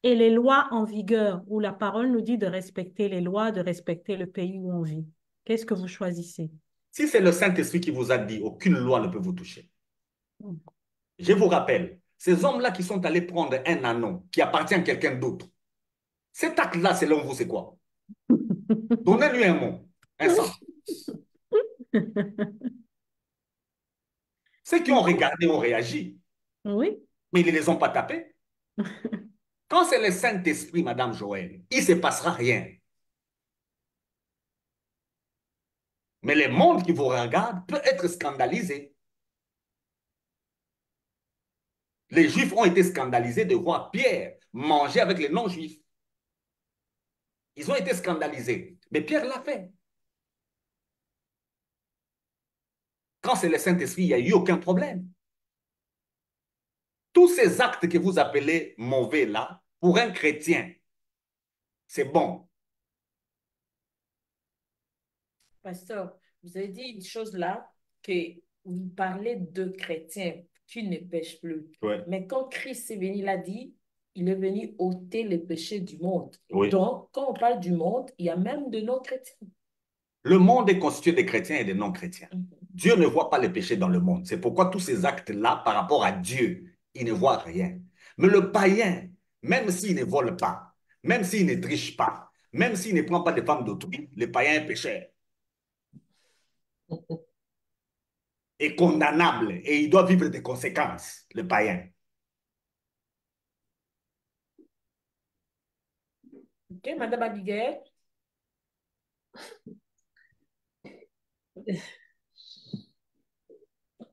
et les lois en vigueur, où la parole nous dit de respecter les lois, de respecter le pays où on vit. Qu'est-ce que vous choisissez? Si c'est le Saint-Esprit qui vous a dit, aucune loi ne peut vous toucher. Je vous rappelle, ces hommes-là qui sont allés prendre un anneau qui appartient à quelqu'un d'autre, cet acte-là, selon vous, c'est quoi? Donnez-lui un mot, un sens. Ceux qui ont regardé ont réagi, Oui. mais ils ne les ont pas tapés. Quand c'est le Saint-Esprit, Madame Joël, il ne se passera rien. Mais le monde qui vous regarde peut être scandalisé. Les Juifs ont été scandalisés de voir Pierre manger avec les non-Juifs. Ils ont été scandalisés. Mais Pierre l'a fait. Quand c'est le Saint-Esprit, il n'y a eu aucun problème. Tous ces actes que vous appelez mauvais là, pour un chrétien, c'est bon. Pasteur, vous avez dit une chose là, que vous parlez de chrétiens qui ne pêchent plus. Ouais. Mais quand Christ est venu, il a dit, il est venu ôter les péchés du monde. Oui. Donc, quand on parle du monde, il y a même de non-chrétiens. Le monde est constitué de chrétiens et de non-chrétiens. Mhm. Dieu ne voit pas les péchés dans le monde. C'est pourquoi tous ces actes-là, par rapport à Dieu, il ne voit rien. Mais le païen, même s'il ne vole pas, même s'il ne triche pas, même s'il ne prend pas de femmes d'autrui, le païen est pécheur. Est condamnable et il doit vivre des conséquences, le païen. Ok, Madame Abigail?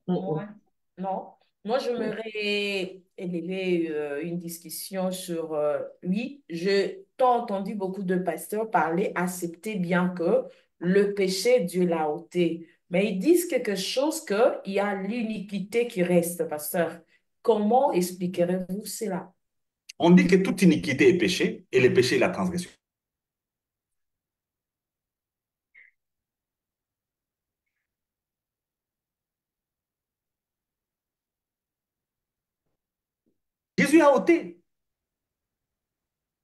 Moi, non. Moi, j'aimerais élever une discussion sur, oui, je t'ai entendu beaucoup de pasteurs parler, accepter bien que le péché, Dieu l'a ôté. Mais ils disent quelque chose qu'il y a l'iniquité qui reste, pasteur. Comment expliquerez-vous cela? On dit que toute iniquité est péché et le péché est la transgression. Jésus a ôté.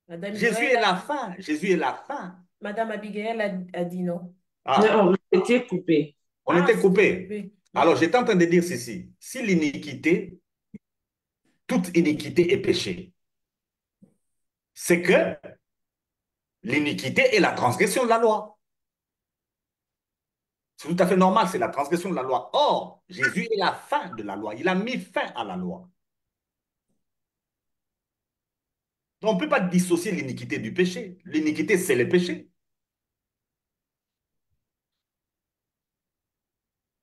Madame Jésus Joël est la fin. Jésus est la fin. Madame Abigail a dit non. Ah, Non, vous étiez coupé. on Ah, était coupés. oui. Alors, j'étais en train de dire ceci. Si l'iniquité, toute iniquité est péché, c'est que l'iniquité est la transgression de la loi. C'est tout à fait normal, c'est la transgression de la loi. Or, Jésus est la fin de la loi. Il a mis fin à la loi. Donc, on ne peut pas dissocier l'iniquité du péché. L'iniquité, c'est le péché.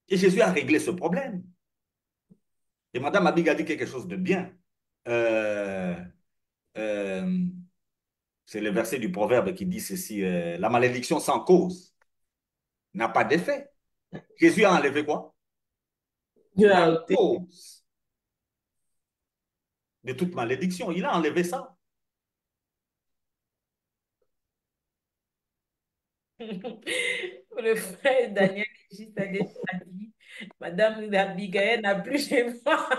Et Jésus a réglé ce problème. Et Madame Abig a dit quelque chose de bien. Euh, euh, c'est le verset du proverbe qui dit ceci, la malédiction sans cause n'a pas d'effet. Jésus a enlevé quoi? Dieu La a ôté. cause de toute malédiction. Il a enlevé ça. Le frère Daniel juste a déjà dit, Madame Abigail n'a plus chez moi.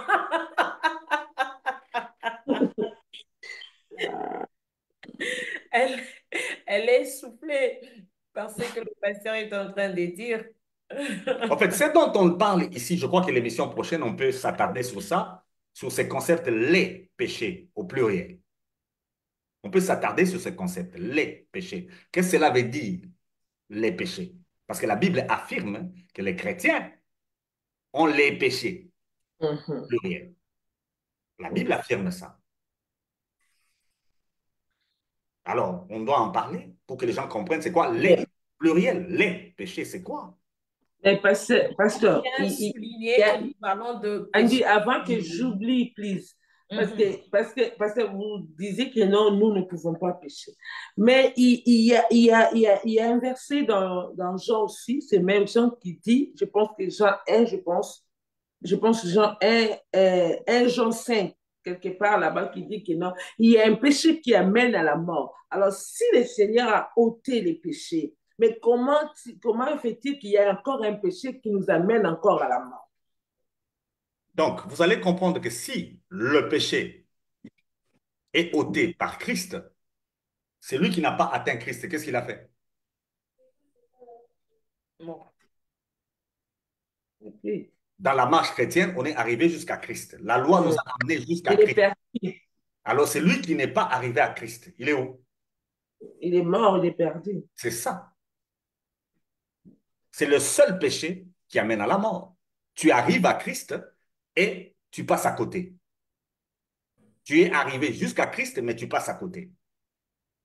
Elle, elle est soufflée parce que le pasteur est en train de dire. En fait, ce dont on parle ici, je crois que l'émission prochaine, on peut s'attarder sur ça, sur ces concepts, les péchés, au pluriel. On peut s'attarder sur ces concepts, les péchés. Qu'est-ce que cela veut dire, les péchés? Parce que la Bible affirme que les chrétiens ont les péchés. Mhm. pluriel. La Bible affirme ça. Alors, on doit en parler pour que les gens comprennent c'est quoi les pluriels. Les péchés, c'est quoi? Mais pasteur, Bien il y souligné que a, nous parlons de péché. Andy, avant que j'oublie, please, Mhm. parce que vous disiez que non, nous ne pouvons pas pécher. Mais il y a un verset dans Jean aussi, c'est même Jean qui dit, je pense que Jean 1, je pense Jean 1, 1 Jean 5, quelque part là-bas, qui dit que non, il y a un péché qui amène à la mort. Alors, si le Seigneur a ôté les péchés, mais comment fait-il qu'il y a encore un péché qui nous amène encore à la mort? Donc, vous allez comprendre que si le péché est ôté par Christ, c'est lui qui n'a pas atteint Christ. Qu'est-ce qu'il a fait? Bon. Okay. Dans la marche chrétienne, on est arrivé jusqu'à Christ. La loi nous Mm. a amenés jusqu'à Il est Christ. perdu. Alors, c'est lui qui n'est pas arrivé à Christ. Il est où? Il est mort, il est perdu. C'est ça. C'est le seul péché qui amène à la mort. Tu arrives à Christ et tu passes à côté. Tu es arrivé jusqu'à Christ, mais tu passes à côté.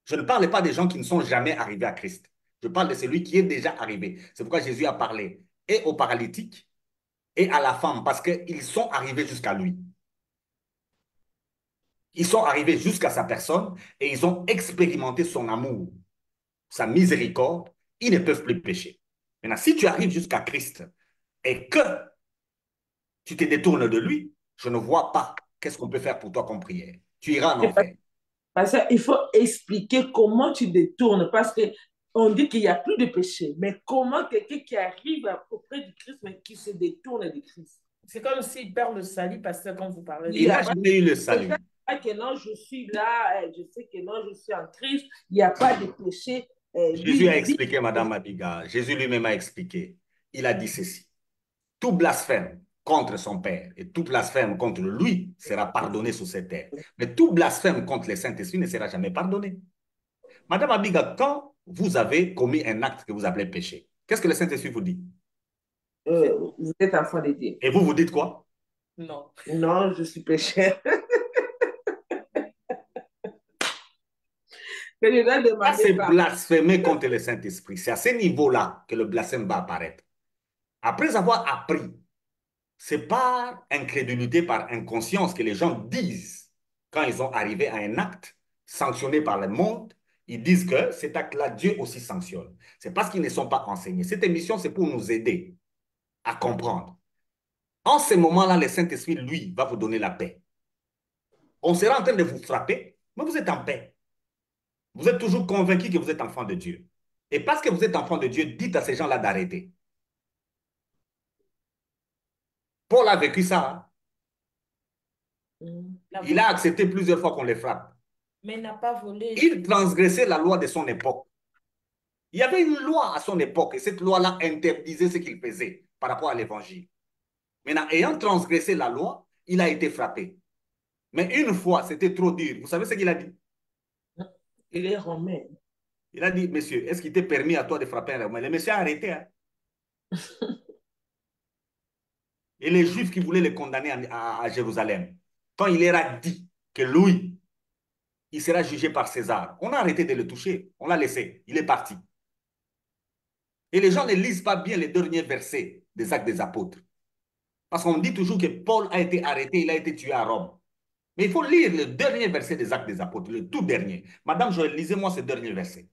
Je ne parle pas des gens qui ne sont jamais arrivés à Christ. Je parle de celui qui est déjà arrivé. C'est pourquoi Jésus a parlé et aux paralytiques et à la femme, parce qu'ils sont arrivés jusqu'à lui. Ils sont arrivés jusqu'à sa personne et ils ont expérimenté son amour, sa miséricorde. Ils ne peuvent plus pécher. Maintenant, si tu arrives jusqu'à Christ et que tu te détournes de lui, je ne vois pas qu'est-ce qu'on peut faire pour toi comme prière. Tu iras en C'est pas- enfer. Parce qu'il faut expliquer comment tu détournes, parce que on dit qu'il n'y a plus de péché, mais comment quelqu'un qui arrive auprès du Christ, mais qui se détourne du Christ? C'est comme s'il perd le salut, parce que quand vous parlez Il de Il n'y a n'a ça. pas jamais eu le quelqu'un salut. qui dit que non, je suis là, je sais que non, je suis en Christ, il n'y a pas de péché. Lui, Jésus a il dit, expliqué, Madame Abiga, Jésus lui-même a expliqué. Il a dit ceci. Tout blasphème contre son Père et tout blasphème contre lui sera pardonné sur cette terre. Mais tout blasphème contre le Saint-Esprit ne sera jamais pardonné. Madame Abiga, quand vous avez commis un acte que vous appelez péché, qu'est-ce que le Saint-Esprit vous dit? vous êtes enfant de Dieu. Et vous dites quoi? Non. Non, je suis pécheur. Mais je dois Ça, demander c'est pardon. blasphémer contre le Saint-Esprit. C'est à ce niveau-là que le blasphème va apparaître. Après avoir appris, c'est par incrédulité, par inconscience que les gens disent, quand ils ont arrivé à un acte sanctionné par le monde, ils disent que cet acte-là, Dieu aussi sanctionne. C'est parce qu'ils ne sont pas enseignés. Cette émission, c'est pour nous aider à comprendre. En ce moment-là, le Saint-Esprit, lui, va vous donner la paix. On sera en train de vous frapper, mais vous êtes en paix. Vous êtes toujours convaincu que vous êtes enfant de Dieu. Et parce que vous êtes enfant de Dieu, dites à ces gens-là d'arrêter. Paul a vécu ça. Il a accepté plusieurs fois qu'on les frappe. Mais il n'a pas volé. Il transgressait la loi de son époque. Il y avait une loi à son époque et cette loi-là interdisait ce qu'il faisait par rapport à l'évangile. Maintenant, ayant transgressé la loi, il a été frappé. Mais une fois, c'était trop dur. Vous savez ce qu'il a dit? Il est romain. Il a dit, monsieur, est-ce qu'il t'est permis à toi de frapper un Romain? Le monsieur a arrêté. Hein? Et les Juifs qui voulaient le condamner à Jérusalem, quand il leur a dit que lui, il sera jugé par César, on a arrêté de le toucher. On l'a laissé. Il est parti. Et les gens ne lisent pas bien les derniers versets des Actes des Apôtres. Parce qu'on dit toujours que Paul a été arrêté, il a été tué à Rome. Mais il faut lire le dernier verset des Actes des Apôtres, le tout dernier. Madame Joël, lisez-moi ce dernier verset.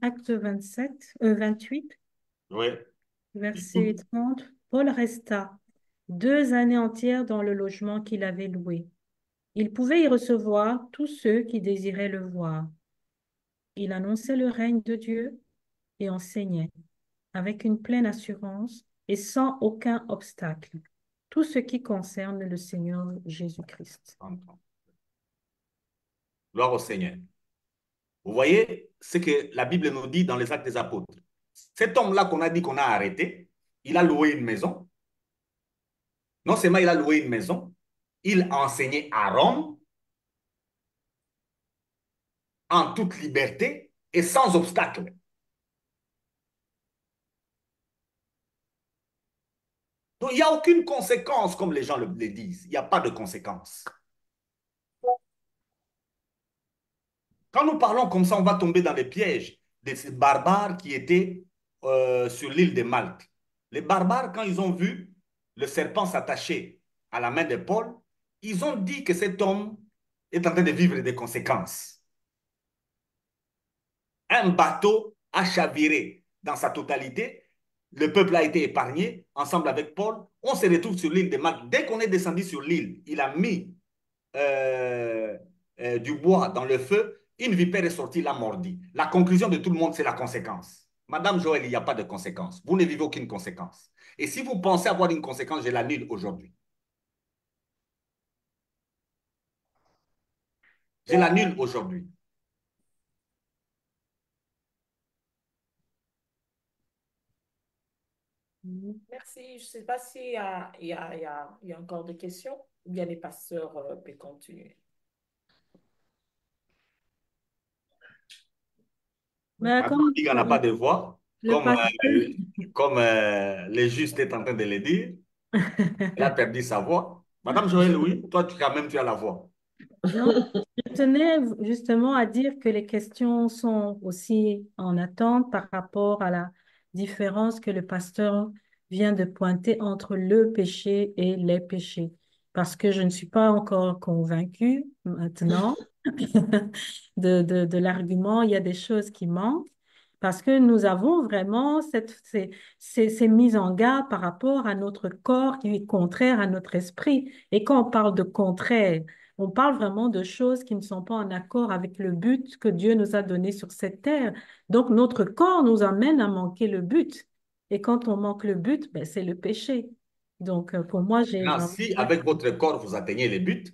Acte 28, Oui. verset 30. Paul resta 2 années entières dans le logement qu'il avait loué. Il pouvait y recevoir tous ceux qui désiraient le voir. Il annonçait le règne de Dieu et enseignait avec une pleine assurance et sans aucun obstacle tout ce qui concerne le Seigneur Jésus-Christ. Gloire au Seigneur. Vous voyez ce que la Bible nous dit dans les Actes des Apôtres. Cet homme-là qu'on a dit qu'on a arrêté, il a loué une maison. Non seulement il a loué une maison, il a enseigné à Rome en toute liberté et sans obstacle. Donc, il n'y a aucune conséquence, comme les gens le disent. Il n'y a pas de conséquence. Quand nous parlons comme ça, on va tomber dans les pièges de ces barbares qui étaient sur l'île de Malte. Les barbares, quand ils ont vu le serpent s'attacher à la main de Paul, ils ont dit que cet homme est en train de vivre des conséquences. Un bateau a chaviré dans sa totalité. Le peuple a été épargné ensemble avec Paul. On se retrouve sur l'île de Malte. Dès qu'on est descendu sur l'île, il a mis euh, du bois dans le feu. Une vipère est sortie, l'a mordi. La conclusion de tout le monde, c'est la conséquence. Madame Joël, il n'y a pas de conséquence. Vous ne vivez aucune conséquence. Et si vous pensez avoir une conséquence, je l'annule aujourd'hui. Je l'annule aujourd'hui. Merci. Je ne sais pas s'il y a, il y a encore des questions ou bien les pasteurs peuvent continuer. Mais Madame comme dit qu'on n'a pas de voix, le pasteur, comme le juste est en train de le dire. Elle a perdu sa voix. Madame Joël, oui, toi, quand même, tu as la voix. non, je tenais justement à dire que les questions sont aussi en attente par rapport à la différence que le pasteur vient de pointer entre le péché et les péchés. Parce que je ne suis pas encore convaincue maintenant de l'argument. Il y a des choses qui manquent. Parce que nous avons vraiment ces mises en garde par rapport à notre corps qui est contraire à notre esprit. Et quand on parle de contraire, on parle vraiment de choses qui ne sont pas en accord avec le but que Dieu nous a donné sur cette terre. Donc, notre corps nous amène à manquer le but. Et quand on manque le but, ben, c'est le péché. Donc, pour moi, j'ai Maintenant, vraiment... si avec votre corps, vous atteignez les buts,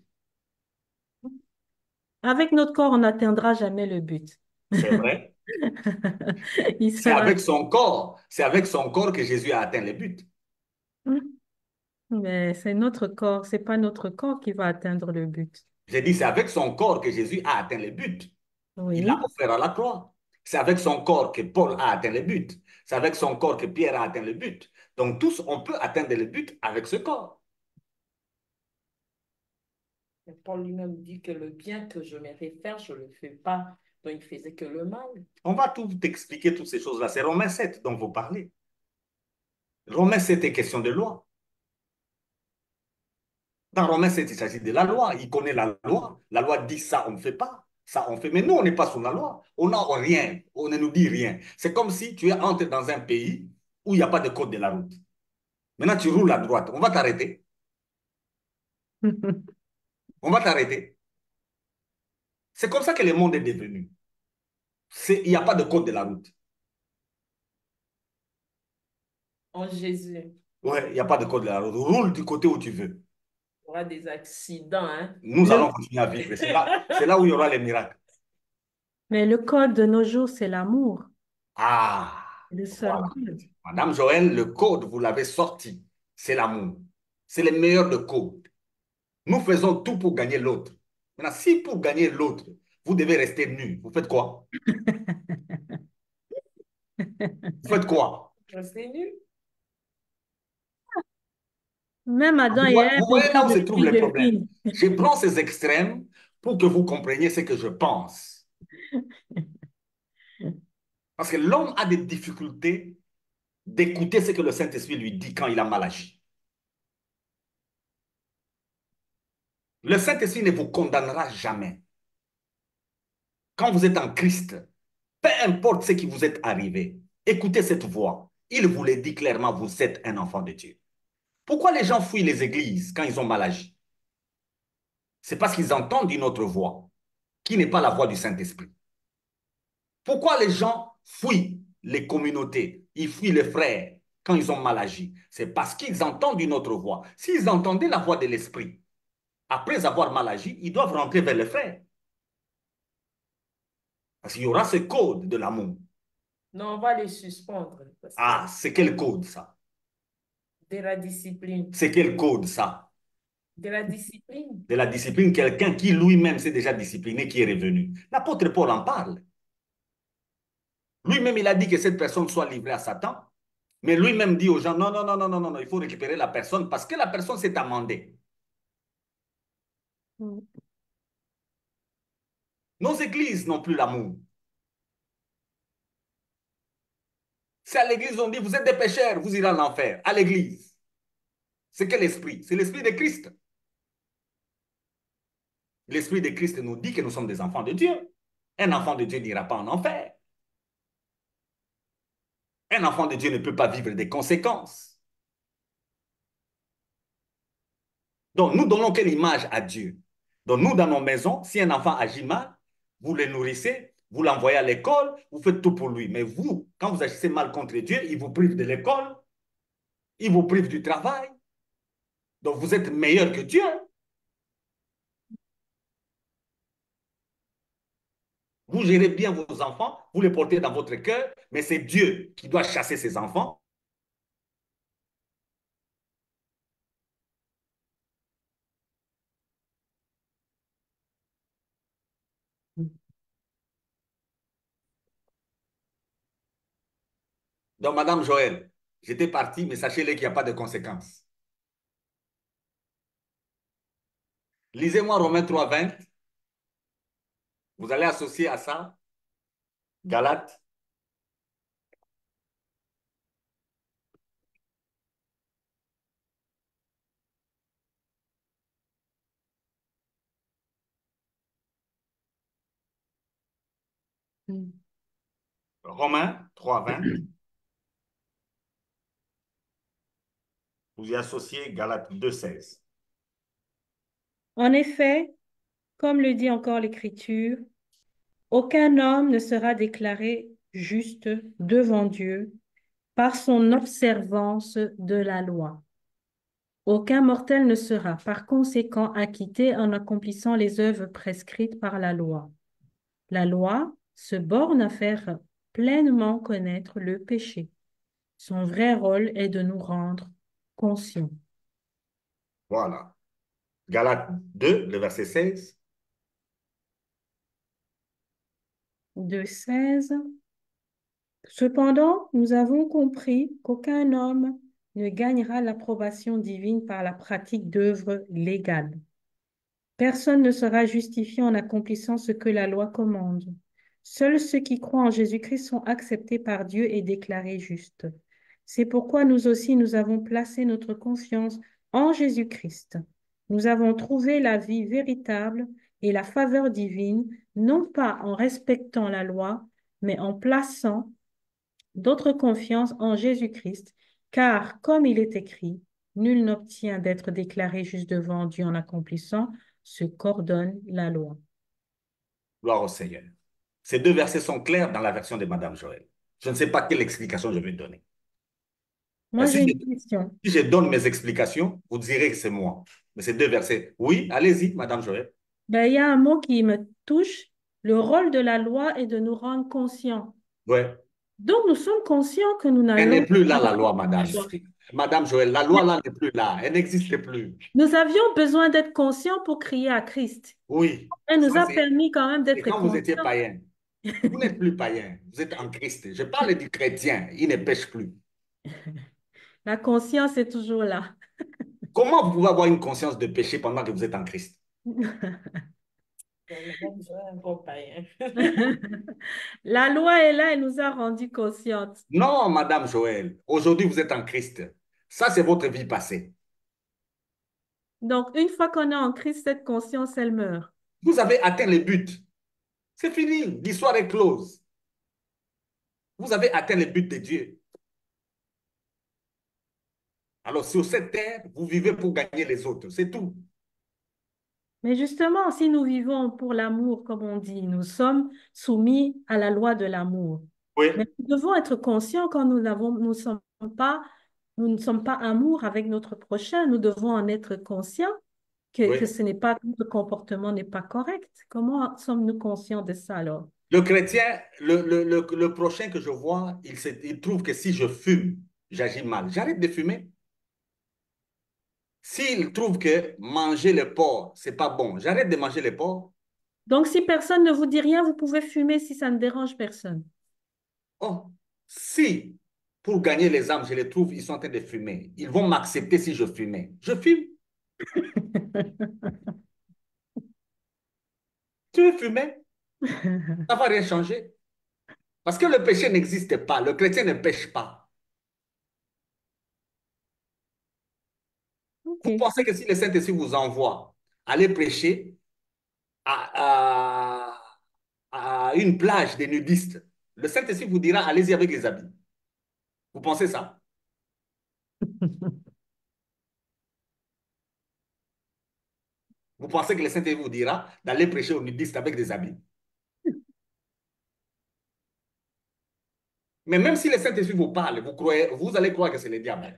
Avec notre corps, on n'atteindra jamais le but. c'est vrai. Il sera... C'est avec son corps que Jésus a atteint les buts. Mais c'est notre corps, c'est pas notre corps qui va atteindre le but. J'ai dit, c'est avec son corps que Jésus a atteint les buts. Il l'a Oui. offert à la croix. C'est avec son corps que Paul a atteint les buts. C'est avec son corps que Pierre a atteint le but. Donc tous, on peut atteindre le but avec ce corps. Mais Paul lui-même dit que le bien que je m'aimerais faire, je ne le fais pas. Donc, il faisait que le mal. On va tout expliquer toutes ces choses-là. C'est Romains 7 dont vous parlez. Romains 7 est question de loi. Dans Romains 7, il s'agit de la loi. Il connaît la loi. La loi dit ça, on ne fait pas. Ça, on fait. Mais nous, on n'est pas sous la loi. On n'a rien. On ne nous dit rien. C'est comme si tu entres dans un pays où il n'y a pas de code de la route. Maintenant, tu roules à droite. On va t'arrêter. On va t'arrêter. C'est comme ça que le monde est devenu. Il n'y a pas de code de la route. En Jésus, Ouais, il n'y a pas de code de la route. Roule du côté où tu veux. il y aura des accidents, hein? Nous allons continuer à vivre. C'est là où il y aura les miracles. Mais le code de nos jours, c'est l'amour. Ah, C'est le seul voilà. code. Madame Joël, le code, vous l'avez sorti. C'est l'amour. C'est le meilleur de code. Nous faisons tout pour gagner l'autre. Maintenant, si pour gagner l'autre, vous devez rester nu, vous faites quoi? Vous faites quoi? Restez nus. Même Adam et Ève Vous ont voyez pris là où se le trouve fruit le de problème. vigne. Je prends ces extrêmes pour que vous compreniez ce que je pense. Parce que l'homme a des difficultés d'écouter ce que le Saint-Esprit lui dit quand il a mal agi. Le Saint-Esprit ne vous condamnera jamais. Quand vous êtes en Christ, peu importe ce qui vous est arrivé, écoutez cette voix. Il vous le dit clairement, vous êtes un enfant de Dieu. Pourquoi les gens fuient les églises quand ils ont mal agi? C'est parce qu'ils entendent une autre voix, qui n'est pas la voix du Saint-Esprit. Pourquoi les gens fuient les communautés, ils fuient les frères quand ils ont mal agi? C'est parce qu'ils entendent une autre voix. S'ils entendaient la voix de l'Esprit, après avoir mal agi, ils doivent rentrer vers les frères. Parce qu'il y aura ce code de l'amour. Non, on va les suspendre. Parce que Ah, c'est quel code ça? de la discipline. C'est quel code ça? De la discipline. De la discipline, quelqu'un qui lui-même s'est déjà discipliné, qui est revenu. L'apôtre Paul en parle. Lui-même, il a dit que cette personne soit livrée à Satan, mais lui-même dit aux gens, non, non, non, non, non, non, il faut récupérer la personne parce que la personne s'est amendée. Mm. Nos églises n'ont plus l'amour. C'est à l'église on dit, vous êtes des pécheurs, vous irez en enfer. À l'église. C'est quel esprit? C'est l'esprit de Christ. L'esprit de Christ nous dit que nous sommes des enfants de Dieu. Un enfant de Dieu n'ira pas en enfer. Un enfant de Dieu ne peut pas vivre des conséquences. Donc, nous donnons quelle image à Dieu? Donc, nous, dans nos maisons, si un enfant agit mal, vous le nourrissez, vous l'envoyez à l'école, vous faites tout pour lui. Mais vous, quand vous agissez mal contre Dieu, il vous prive de l'école, il vous prive du travail. Donc, vous êtes meilleur que Dieu. Vous gérez bien vos enfants, vous les portez dans votre cœur, mais c'est Dieu qui doit chasser ses enfants. Donc, Madame Joël, j'étais parti, mais sachez-le qu'il n'y a pas de conséquences. Lisez-moi Romains 3:20. Vous allez associer à ça Galates. Mm. Romains 3:20. Vous y associez Galates 2:16. En effet, comme le dit encore l'Écriture, aucun homme ne sera déclaré juste devant Dieu par son observance de la loi. Aucun mortel ne sera par conséquent acquitté en accomplissant les œuvres prescrites par la loi. La loi se borne à faire pleinement connaître le péché. Son vrai rôle est de nous rendre conscients. Voilà. Galates 2, le verset 16. 2:16. Cependant, nous avons compris qu'aucun homme ne gagnera l'approbation divine par la pratique d'œuvres légales. Personne ne sera justifié en accomplissant ce que la loi commande. Seuls ceux qui croient en Jésus-Christ sont acceptés par Dieu et déclarés justes. C'est pourquoi nous aussi, nous avons placé notre confiance en Jésus-Christ. Nous avons trouvé la vie véritable et la faveur divine, non pas en respectant la loi, mais en plaçant d'autres confiance en Jésus-Christ, car, comme il est écrit, nul n'obtient d'être déclaré juste devant Dieu en accomplissant ce qu'ordonne la loi. Gloire au Seigneur. Ces deux versets sont clairs dans la version de Madame Joël. Je ne sais pas quelle explication je vais donner. Moi, Si j'ai je, une question. si je donne mes explications, vous direz que c'est moi. Mais ces deux versets, oui, allez-y, Madame Joël. Ben, il y a un mot qui me touche. Le rôle de la loi est de nous rendre conscients. Ouais. Donc, nous sommes conscients que nous Elle n'est n'allons plus là, pas la loi, la Madame. loi. Madame Joël, la loi là n'est plus là. Elle n'existe plus. Nous avions besoin d'être conscients pour crier à Christ. Oui, Elle nous ça a c'est permis quand même c'est d'être quand vous étiez conscients. païen. Vous n'êtes plus païen, vous êtes en Christ. Je parle du chrétien, il ne pêche plus. La conscience est toujours là. Comment vous pouvez avoir une conscience de péché pendant que vous êtes en Christ? Un bon païen. La loi est là, elle nous a rendus conscientes. Non, Madame Joël, aujourd'hui vous êtes en Christ. Ça, c'est votre vie passée. Donc, une fois qu'on est en Christ, cette conscience, elle meurt. Vous avez atteint le but. C'est fini, l'histoire est close. Vous avez atteint le but de Dieu. Alors, sur cette terre, vous vivez pour gagner les autres, c'est tout. Mais justement, si nous vivons pour l'amour, comme on dit, nous sommes soumis à la loi de l'amour. Mais Oui, nous devons être conscients quand nous ne sommes pas amour avec notre prochain. Nous devons en être conscients que oui. ce n'est pas, notre comportement n'est pas correct. Comment sommes-nous conscients de ça alors? Le chrétien, le prochain que je vois, il trouve que si je fume, j'agis mal. J'arrête de fumer. S'ils trouvent que manger le porc, c'est pas bon, j'arrête de manger le porc. Donc, si personne ne vous dit rien, vous pouvez fumer si ça ne dérange personne. Oh, si pour gagner les âmes, je les trouve, ils sont en train de fumer, ils vont m'accepter si je fumais. Je fume. Tu veux fumer? Ça va rien changer. Parce que le péché n'existe pas. Le chrétien ne pêche pas. Vous OK. pensez que si le Saint-Esprit vous envoie aller prêcher à, à une plage des nudistes, le Saint-Esprit vous dira, allez-y avec les habits. Vous pensez ça? Vous pensez que le Saint-Esprit vous dira d'aller prêcher aux nudistes avec des habits? Mais même si le Saint-Esprit vous parle, vous allez croire que c'est le diable.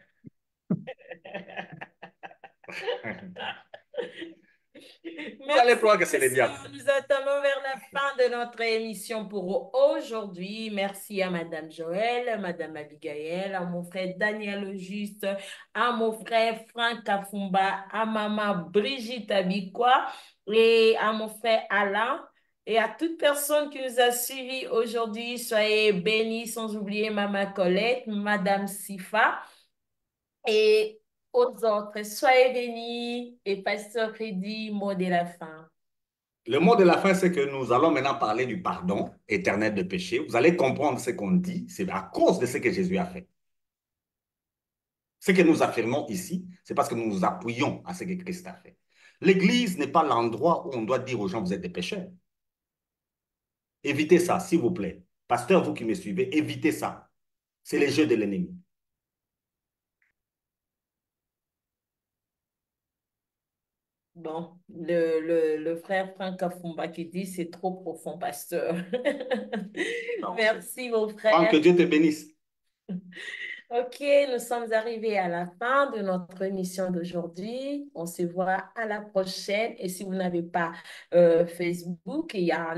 Vous allez Merci, croire que c'est le monsieur. diable. Nous attendons vers la fin de notre émission pour aujourd'hui. Merci à Madame Joël, à Madame Abigail, à mon frère Daniel Auguste, à mon frère Franck Kafumba, à Maman Brigitte Abikwa et à mon frère Alain. Et à toute personne qui nous a suivis aujourd'hui, soyez bénis, sans oublier Maman Colette, Madame Sifa. Et aux autres, soyez bénis. Et Pasteur Freddy, mot de la fin. Le mot de la fin, c'est que nous allons maintenant parler du pardon éternel de péché. Vous allez comprendre ce qu'on dit. C'est à cause de ce que Jésus a fait. Ce que nous affirmons ici, c'est parce que nous nous appuyons à ce que Christ a fait. L'Église n'est pas l'endroit où on doit dire aux gens, vous êtes des pécheurs. Évitez ça, s'il vous plaît. Pasteur, vous qui me suivez, évitez ça. C'est les jeux de l'ennemi. Bon, le frère Franck Kafumba qui dit c'est trop profond, pasteur. Merci, mon Franck, que frère. Dieu te bénisse. Ok, nous sommes arrivés à la fin de notre émission d'aujourd'hui. On se voit à la prochaine. Et si vous n'avez pas Facebook, il y a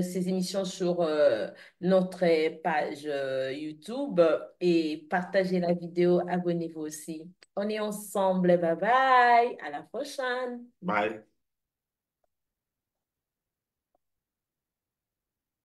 ces émissions sur notre page YouTube. Et partagez la vidéo, abonnez-vous aussi. On est ensemble. Bye bye. À la prochaine. Bye.